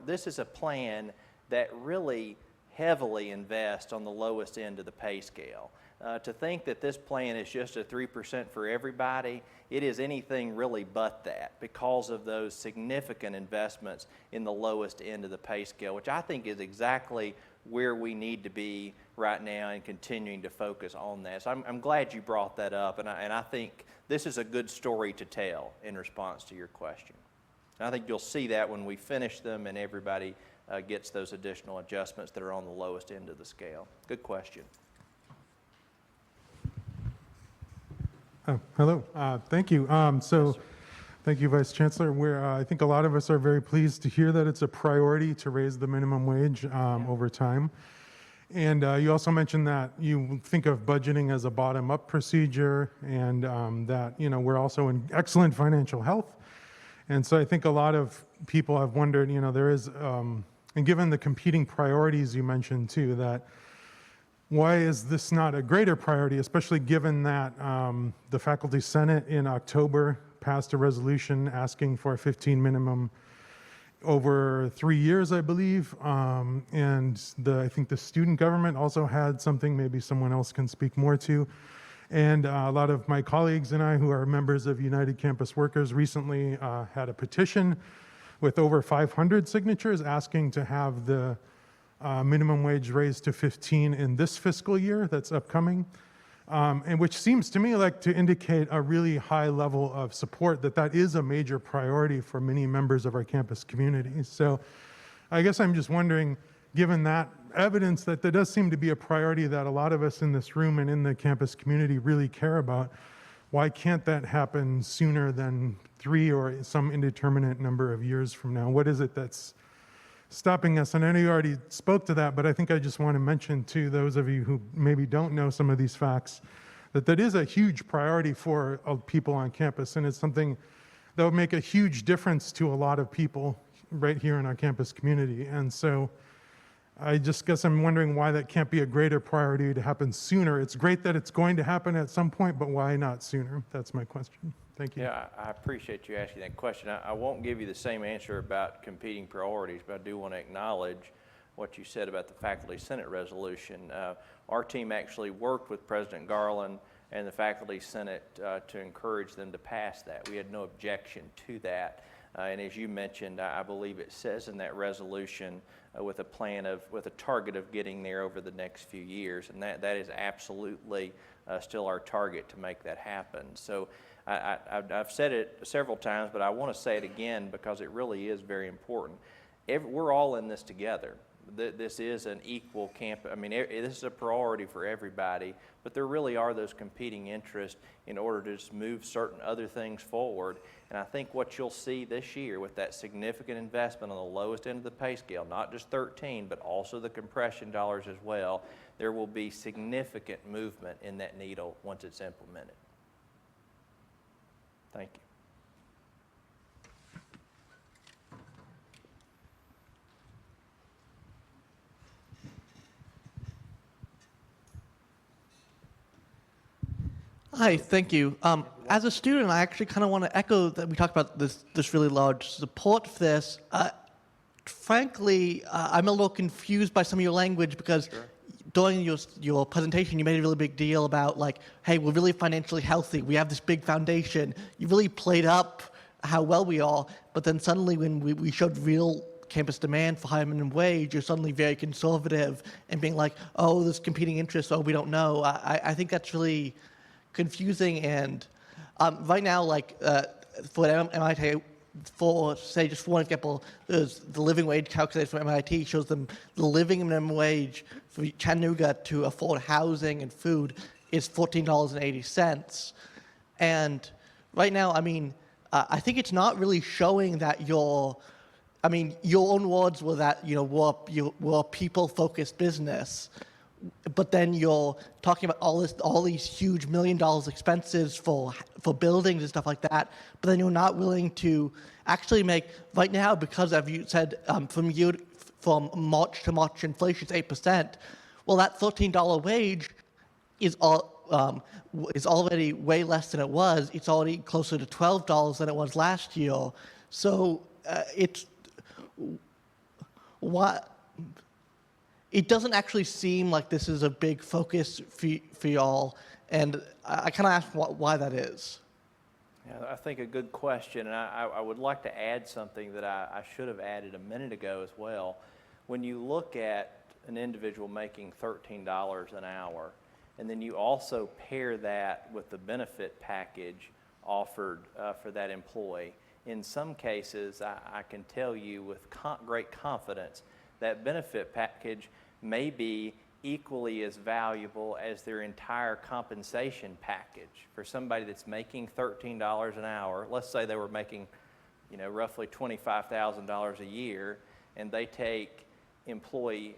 this is a plan that really heavily invests on the lowest end of the pay scale. To think that this plan is just a 3% for everybody, it is anything really but that, because of those significant investments in the lowest end of the pay scale, which I think is exactly where we need to be right now, and continuing to focus on that. So I'm glad you brought that up, and I think this is a good story to tell in response to your question. And I think you'll see that when we finish them and everybody gets those additional adjustments that are on the lowest end of the scale. Good question. Hello, thank you. Thank you, Vice Chancellor. I think a lot of us are very pleased to hear that it's a priority to raise the minimum wage over time. And you also mentioned that you think of budgeting as a bottom-up procedure, and that we're also in excellent financial health. And so I think a lot of people have wondered, there is, and given the competing priorities you mentioned too, that why is this not a greater priority, especially given that the Faculty Senate in October passed a resolution asking for a 15 minimum over 3 years, I believe. And I think the student government also had something, maybe someone else can speak more to. And a lot of my colleagues and I, who are members of United Campus Workers, recently had a petition with over 500 signatures asking to have the minimum wage raised to 15 in this fiscal year that's upcoming, and which seems to me like to indicate a really high level of support that is a major priority for many members of our campus community. So I guess I'm just wondering, given that evidence that there does seem to be a priority that a lot of us in this room and in the campus community really care about, why can't that happen sooner than 3 or some indeterminate number of years from now? What is it that's stopping us? And I know you already spoke to that, but I think I just want to mention to those of you who maybe don't know some of these facts, that is a huge priority for people on campus, and it's something that would make a huge difference to a lot of people right here in our campus community. And so I just guess I'm wondering why that can't be a greater priority to happen sooner. It's great that it's going to happen at some point, but why not sooner? That's my question. Thank you. Yeah, I appreciate you asking that question. I won't give you the same answer about competing priorities, but I do want to acknowledge what you said about the Faculty Senate resolution. Our team actually worked with President Garland and the Faculty Senate to encourage them to pass that. We had no objection to that. And as you mentioned, I believe it says in that resolution with a target of getting there over the next few years, and that is absolutely still our target to make that happen. So I've said it several times, but I want to say it again because it really is very important. We're all in this together. this is an equal camp. I mean, this is a priority for everybody, but there really are those competing interests in order to just move certain other things forward. And I think what you'll see this year with that significant investment on the lowest end of the pay scale, not just 13, but also the compression dollars as well, there will be significant movement in that needle once it's implemented. Thank you. Hi, thank you. As a student, I actually kind of want to echo that we talked about this really large support for this. Frankly, I'm a little confused by some of your language because during your presentation, you made a really big deal about like, hey, we're really financially healthy. We have this big foundation. You really played up how well we are, but then suddenly when we showed real campus demand for higher minimum wage, you're suddenly very conservative and being like, oh, there's competing interests, oh, we don't know. I think that's really confusing. And right now, like for MIT, for say just for one example, there's the living wage calculated from MIT shows them the living minimum wage for Chattanooga to afford housing and food is $14.80. And right now, I mean, I think it's not really showing that your own words were that, you know, we're a people-focused business, but then you're talking about all these huge $1 million expenses for buildings and stuff like that, but then you're not willing to actually make, right now, because as you said, from March to March inflation is 8%, well, that $13 wage is already way less than it was. It's already closer to $12 than it was last year. So it doesn't actually seem like this is a big focus for y'all, and I kind of ask why that is. Yeah, I think a good question, and I would like to add something that I should have added a minute ago as well. When you look at an individual making $13 an hour, and then you also pair that with the benefit package offered for that employee, in some cases, I can tell you with great confidence that benefit package may be equally as valuable as their entire compensation package. For somebody that's making $13 an hour, let's say they were making, you know, roughly $25,000 a year, and they take employee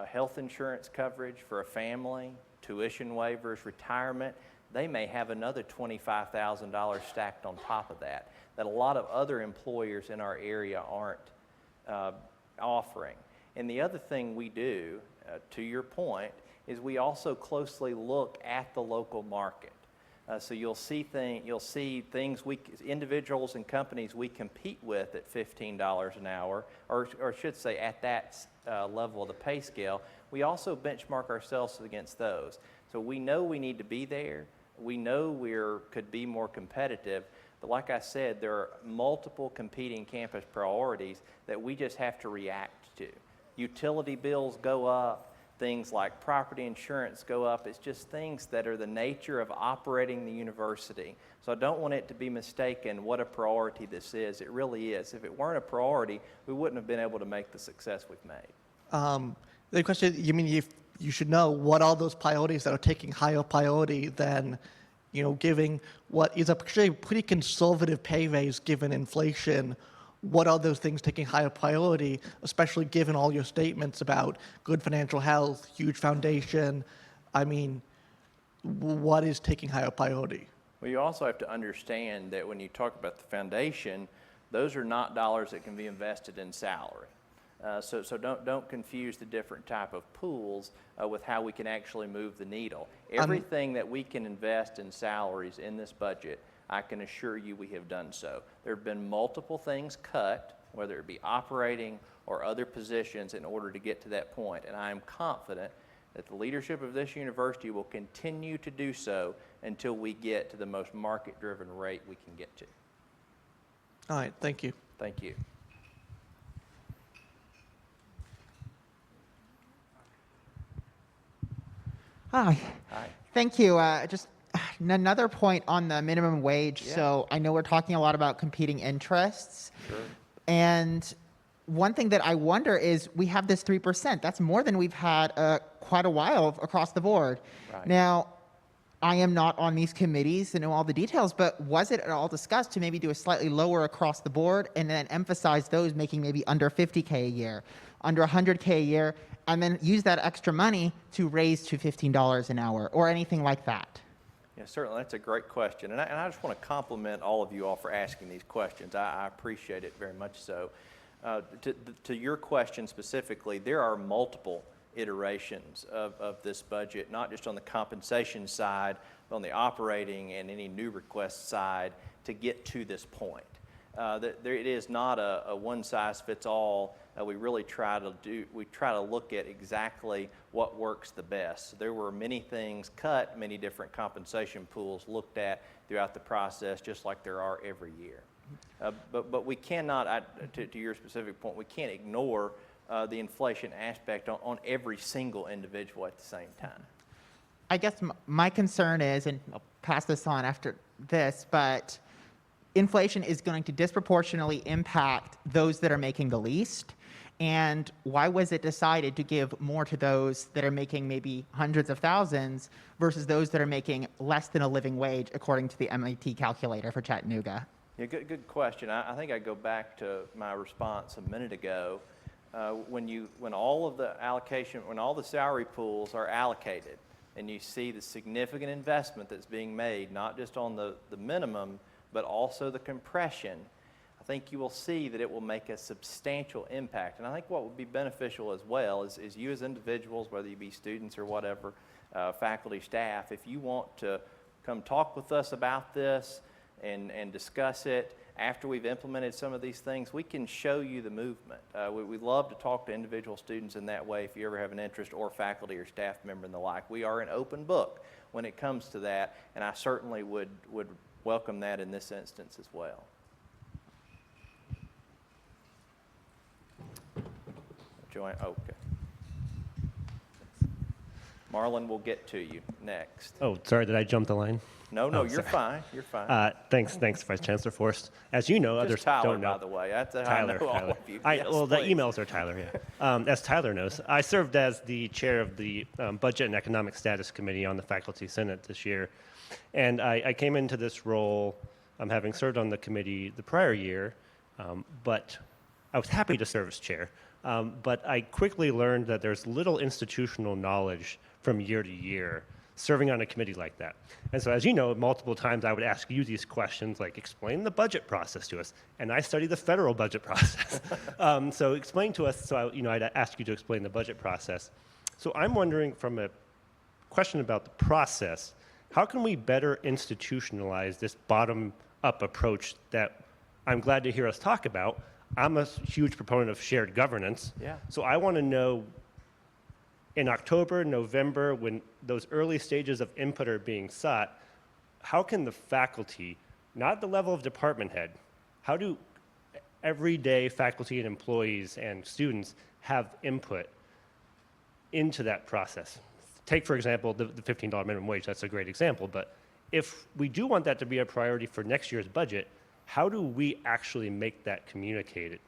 health insurance coverage for a family, tuition waivers, retirement, they may have another $25,000 stacked on top of that a lot of other employers in our area aren't offering. And the other thing we do, to your point, is we also closely look at the local market. So you'll see things individuals and companies we compete with at $15 an hour, or I should say at that level of the pay scale. We also benchmark ourselves against those. So we know we need to be there. We know could be more competitive. But like I said, there are multiple competing campus priorities that we just have to react to. Utility bills go up, things like property insurance go up. It's just things that are the nature of operating the university. So I don't want it to be mistaken what a priority this is. It really is. If it weren't a priority, we wouldn't have been able to make the success we've made. The question, you mean you should know what are those priorities that are taking higher priority than, you know, giving what is actually a pretty conservative pay raise given inflation. What are those things taking higher priority, especially given all your statements about good financial health, huge foundation? I mean, what is taking higher priority? Well, you also have to understand that when you talk about the foundation, those are not dollars that can be invested in salary. So don't confuse the different type of pools with how we can actually move the needle. Everything that we can invest in salaries in this budget, I can assure you we have done so. There have been multiple things cut, whether it be operating or other positions, in order to get to that point. And I am confident that the leadership of this university will continue to do so until we get to the most market-driven rate we can get to. All right, thank you. Thank you. Hi. Hi. Thank you. Just another point on the minimum wage. Yeah. So I know we're talking a lot about competing interests. Sure. And one thing that I wonder is we have this 3%. That's more than we've had quite a while across the board. Right. Now, I am not on these committees to know all the details, but was it at all discussed to maybe do a slightly lower across the board and then emphasize those making maybe under 50K a year, under 100K a year, and then use that extra money to raise to $15 an hour or anything like that? Yeah, certainly, that's a great question. And I just want to compliment all of you all for asking these questions. I appreciate it very much so. To your question specifically, there are multiple iterations of this budget, not just on the compensation side, but on the operating and any new request side to get to this point. It is not a one-size-fits-all. We really try to look at exactly what works the best. So there were many things cut, many different compensation pools looked at throughout the process, just like there are every year. But we cannot, to your specific point, we can't ignore the inflation aspect on every single individual at the same time. I guess my concern is, and I'll pass this on after this, but inflation is going to disproportionately impact those that are making the least. And why was it decided to give more to those that are making maybe hundreds of thousands versus those that are making less than a living wage, according to the MIT calculator for Chattanooga? Yeah, good question. I think I go back to my response a minute ago. When all of the allocation, when all the salary pools are allocated, and you see the significant investment that's being made, not just on the minimum, but also the compression, I think you will see that it will make a substantial impact. And I think what would be beneficial as well is you as individuals, whether you be students or whatever, faculty, staff, if you want to come talk with us about this and discuss it, after we've implemented some of these things, we can show you the movement. We love to talk to individual students in that way if you ever have an interest, or faculty or staff member and the like. We are an open book when it comes to that, and I certainly would welcome that in this instance as well. Joanne, okay. Marlon, we'll get to you next. Oh, sorry, did I jump the line? No, Oh, you're sorry. fine. You're fine. Thanks, Vice Chancellor Forrest. As you know, others Just Tyler, don't know. by the way. That's how Tyler, I know all Tyler. of you. Yes, the please. emails are Tyler, yeah. As Tyler knows, I served as the chair of the Budget and Economic Status Committee on the Faculty Senate this year. And I came into this role having served on the committee the prior year, but I was happy to serve as chair. But I quickly learned that there's little institutional knowledge from year to year serving on a committee like that. And so, as you know, multiple times I would ask you these questions like, explain the budget process to us. And I study the federal budget process. So explain to us, so I'd ask you to explain the budget process. So I'm wondering, from a question about the process, how can we better institutionalize this bottom-up approach that I'm glad to hear us talk about? I'm a huge proponent of shared governance. Yeah. So I want to know, in October, November, when those early stages of input are being sought, how can the faculty, not at the level of department head, how do everyday faculty and employees and students have input into that process? Take, for example, the $15 minimum wage. That's a great example. But if we do want that to be a priority for next year's budget, how do we actually make that communicated?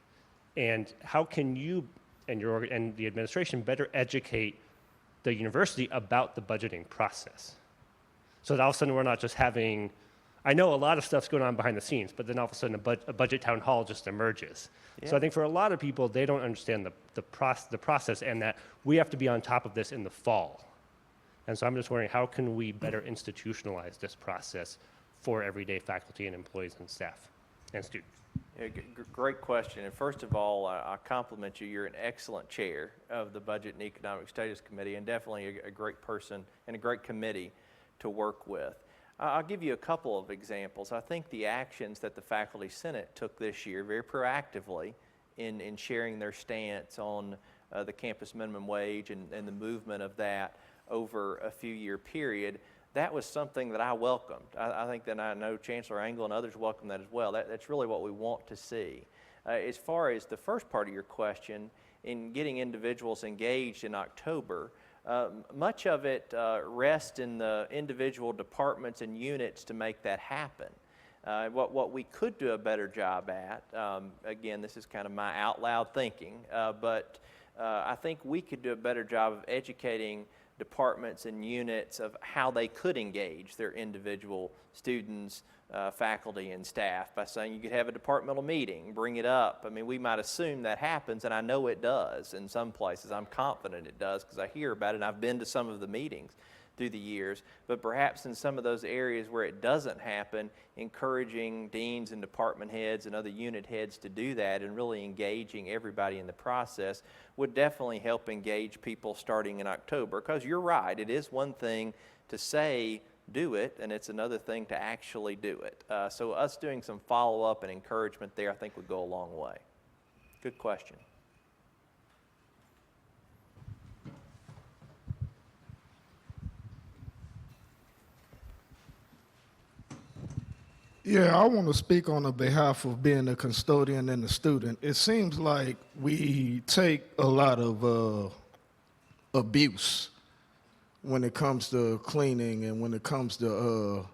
And how can you and the administration better educate the university about the budgeting process? So that all of a sudden we're not just having, I know a lot of stuff's going on behind the scenes, but then all of a sudden a budget town hall just emerges. Yeah. So I think for a lot of people, they don't understand the process, and that we have to be on top of this in the fall. And so I'm just wondering, how can we better institutionalize this process for everyday faculty and employees and staff and students? Yeah, great question. And first of all, I compliment you. You're an excellent chair of the Budget and Economic Status Committee, and definitely a great person and a great committee to work with. I'll give you a couple of examples. I think the actions that the Faculty Senate took this year very proactively in sharing their stance on the campus minimum wage and the movement of that over a few-year period, that was something that I welcomed. I think that I know Chancellor Angle and others welcome that as well. That's really what we want to see. As far as the first part of your question, in getting individuals engaged in October, much of it rests in the individual departments and units to make that happen. What we could do a better job at, again, this is kind of my out loud thinking, but I think we could do a better job of educating departments and units of how they could engage their individual students, faculty, and staff by saying you could have a departmental meeting, bring it up. I mean, we might assume that happens, and I know it does in some places. I'm confident it does because I hear about it, and I've been to some of the meetings through the years, but perhaps in some of those areas where it doesn't happen, encouraging deans and department heads and other unit heads to do that and really engaging everybody in the process would definitely help engage people starting in October. Because you're right, it is one thing to say do it, and it's another thing to actually do it. So us doing some follow-up and encouragement there, I think, would go a long way. Good question. Yeah, I want to speak on the behalf of being a custodian and a student. It seems like we take a lot of abuse when it comes to cleaning and when it comes to,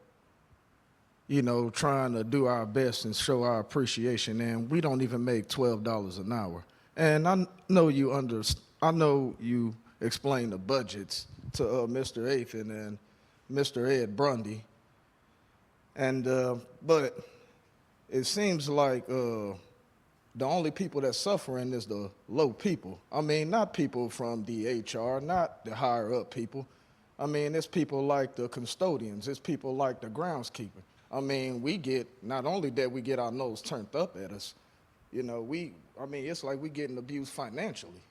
trying to do our best and show our appreciation. And we don't even make $12 an hour. And I know you explained the budgets to Mr. Athan and Mr. Ed Brundy. And but it seems like the only people that's suffering is the low people. I mean, not people from the HR, not the higher up people. I mean, it's people like the custodians. It's people like the groundskeeper. I mean, not only that we get our nose turned up at us, it's like we getting abused financially.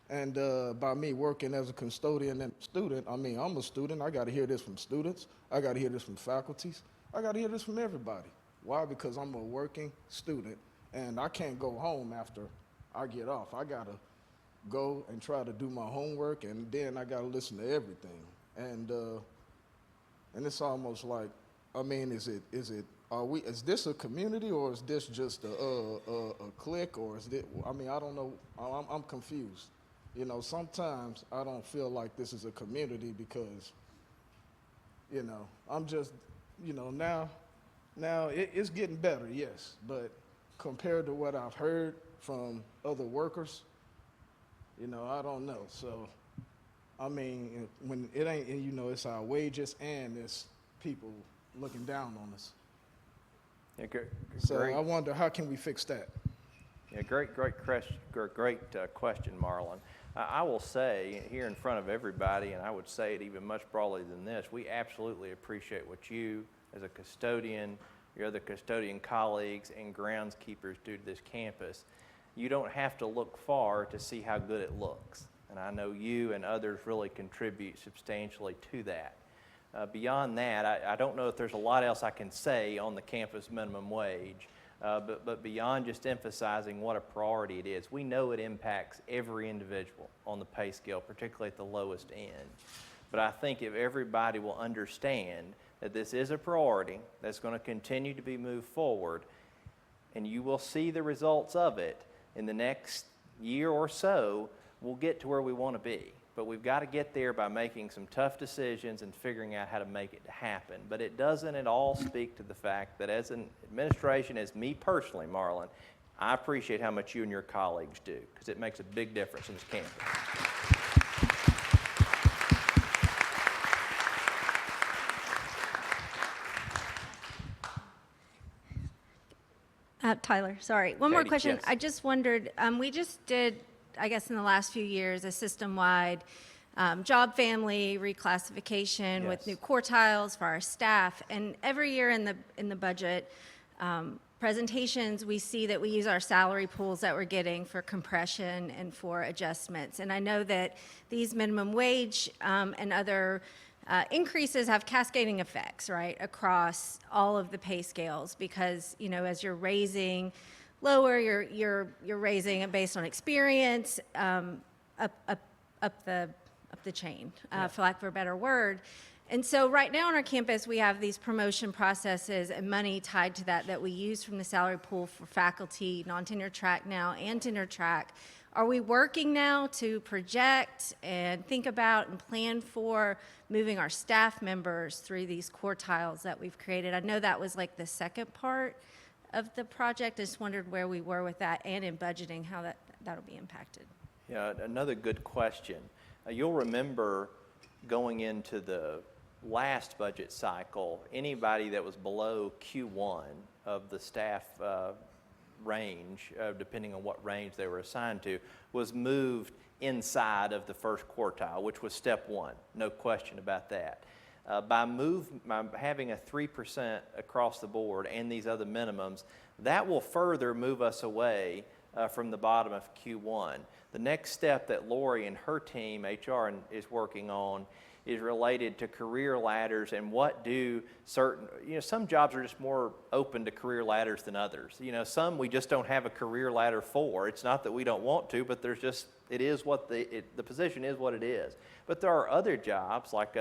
And by me working as a custodian and student, I mean, I'm a student. I got to hear this from students. I got to hear this from faculties. I got to hear this from everybody. Why? Because I'm a working student, and I can't go home after I get off. I got to go and try to do my homework, and then I got to listen to everything. And it's almost like, I mean, is this a community, or is this just a clique, or is it? I mean, I don't know. I'm confused. Sometimes I don't feel like this is a community because, I'm just. Now it's getting better, yes, but compared to what I've heard from other workers, I don't know. So, I mean, when it ain't, it's our wages and it's people looking down on us. Yeah, so great. I wonder, how can we fix that? Yeah, great question, Marlon. I will say here in front of everybody, and I would say it even much broadly than this, we absolutely appreciate what you as a custodian, your other custodian colleagues, and groundskeepers do to this campus. You don't have to look far to see how good it looks. And I know you and others really contribute substantially to that. Beyond that, I don't know if there's a lot else I can say on the campus minimum wage. But beyond just emphasizing what a priority it is, we know it impacts every individual on the pay scale, particularly at the lowest end. But I think if everybody will understand that this is a priority that's going to continue to be moved forward, and you will see the results of it in the next year or so, we'll get to where we want to be. But we've got to get there by making some tough decisions and figuring out how to make it happen. But it doesn't at all speak to the fact that as an administration, as me personally, Marlon, I appreciate how much you and your colleagues do, because it makes a big difference in this campus. Tyler, sorry. One more Katie, question. yes. I just wondered, we just did, I guess in the last few years, a system-wide job family reclassification with Yes. new quartiles for our staff. And every year in the budget presentations, we see that we use our salary pools that we're getting for compression and for adjustments. And I know that these minimum wage and other increases have cascading effects, right, across all of the pay scales, because as you're raising lower, you're raising it based on experience up the chain, for lack of a better word. And so right now on our campus, we have these promotion processes and money tied to that we use from the salary pool for faculty, non-tenure track now, and tenure track. are we working now to project and think about and plan for moving our staff members through these quartiles that we've created? I know that was like the second part of the project. I just wondered where we were with that and in budgeting, how that'll be impacted. Yeah, another good question. You'll remember going into the last budget cycle, anybody that was below Q1 of the staff range, depending on what range they were assigned to, was moved inside of the first quartile, which was step one, no question about that. By having a 3% across the board and these other minimums, that will further move us away from the bottom of Q1. The next step that Lori and her team, HR, is working on is related to career ladders and what do certain, some jobs are just more open to career ladders than others. Some we just don't have a career ladder for. It's not that we don't want to, but there's just, it is what the position is what it is. But there are other jobs like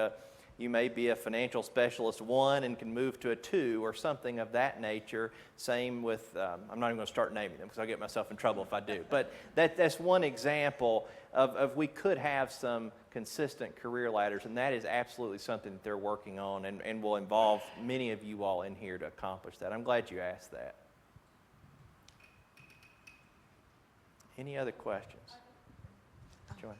you may be a financial specialist 1 and can move to a 2 or something of that nature. Same with, I'm not even going to start naming them because I'll get myself in trouble if I do. But that's one example of we could have some consistent career ladders, and that is absolutely something that they're working on and will involve many of you all in here to accomplish that. I'm glad you asked that. Any other questions? Joanne?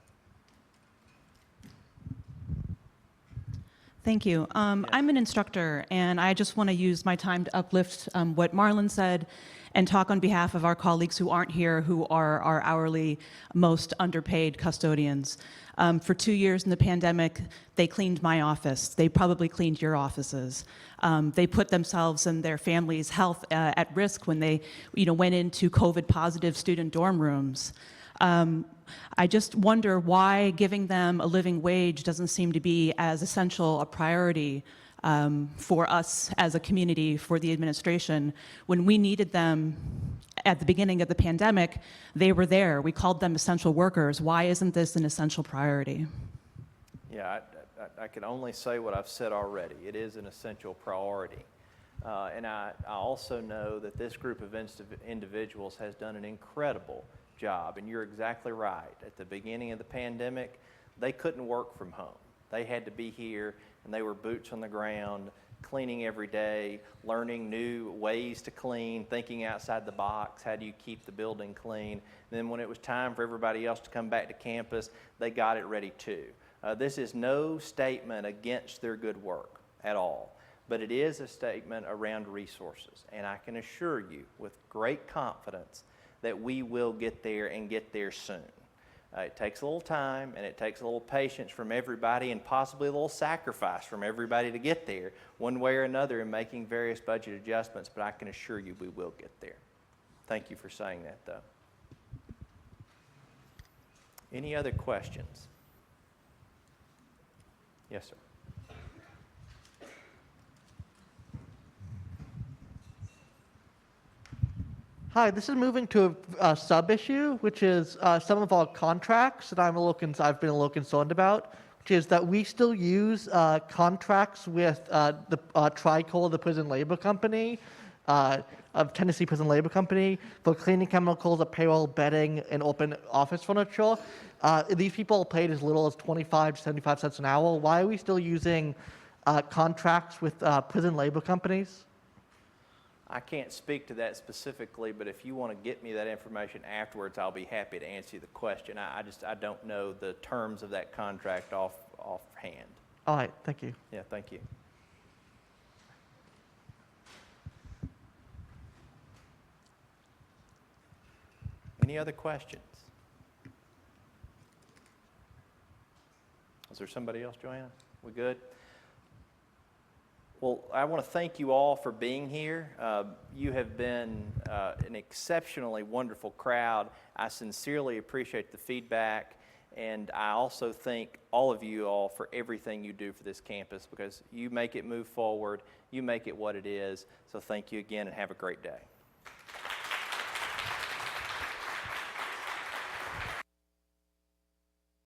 Thank you. I'm an instructor, and I just want to use my time to uplift what Marlon said and talk on behalf of our colleagues who aren't here, who are our hourly most underpaid custodians. For 2 years in the pandemic, they cleaned my office. They probably cleaned your offices. They put themselves and their families' health at risk when they went into COVID-positive student dorm rooms. I just wonder why giving them a living wage doesn't seem to be as essential a priority for us as a community, for the administration. When we needed them at the beginning of the pandemic, they were there. We called them essential workers. Why isn't this an essential priority? Yeah, I can only say what I've said already. It is an essential priority. And I also know that this group of individuals has done an incredible job, and you're exactly right. At the beginning of the pandemic, they couldn't work from home. They had to be here, and they were boots on the ground, cleaning every day, learning new ways to clean, thinking outside the box. How do you keep the building clean? And then when it was time for everybody else to come back to campus, they got it ready too. This is no statement against their good work at all, but it is a statement around resources. And I can assure you with great confidence that we will get there and get there soon. It takes a little time and it takes a little patience from everybody and possibly a little sacrifice from everybody to get there one way or another in making various budget adjustments, but I can assure you we will get there. Thank you for saying that, though. Any other questions? Yes, sir. Hi, this is moving to a sub-issue, which is some of our contracts that I've been a little concerned about, which is that we still use contracts with the TRICOL, the prison labor company, of Tennessee Prison Labor Company, for cleaning chemicals, apparel, bedding, and open office furniture. These people are paid as little as 25 to 75 cents an hour. Why are we still using contracts with prison labor companies? I can't speak to that specifically, but if you want to get me that information afterwards, I'll be happy to answer the question. I don't know the terms of that contract offhand. All right, thank you. Yeah, thank you. Any other questions? Is there somebody else, Joanna? We good? Well, I want to thank you all for being here. You have been an exceptionally wonderful crowd. I sincerely appreciate the feedback, and I also thank all of you all for everything you do for this campus, because you make it move forward. You make it what it is. So thank you again, and have a great day.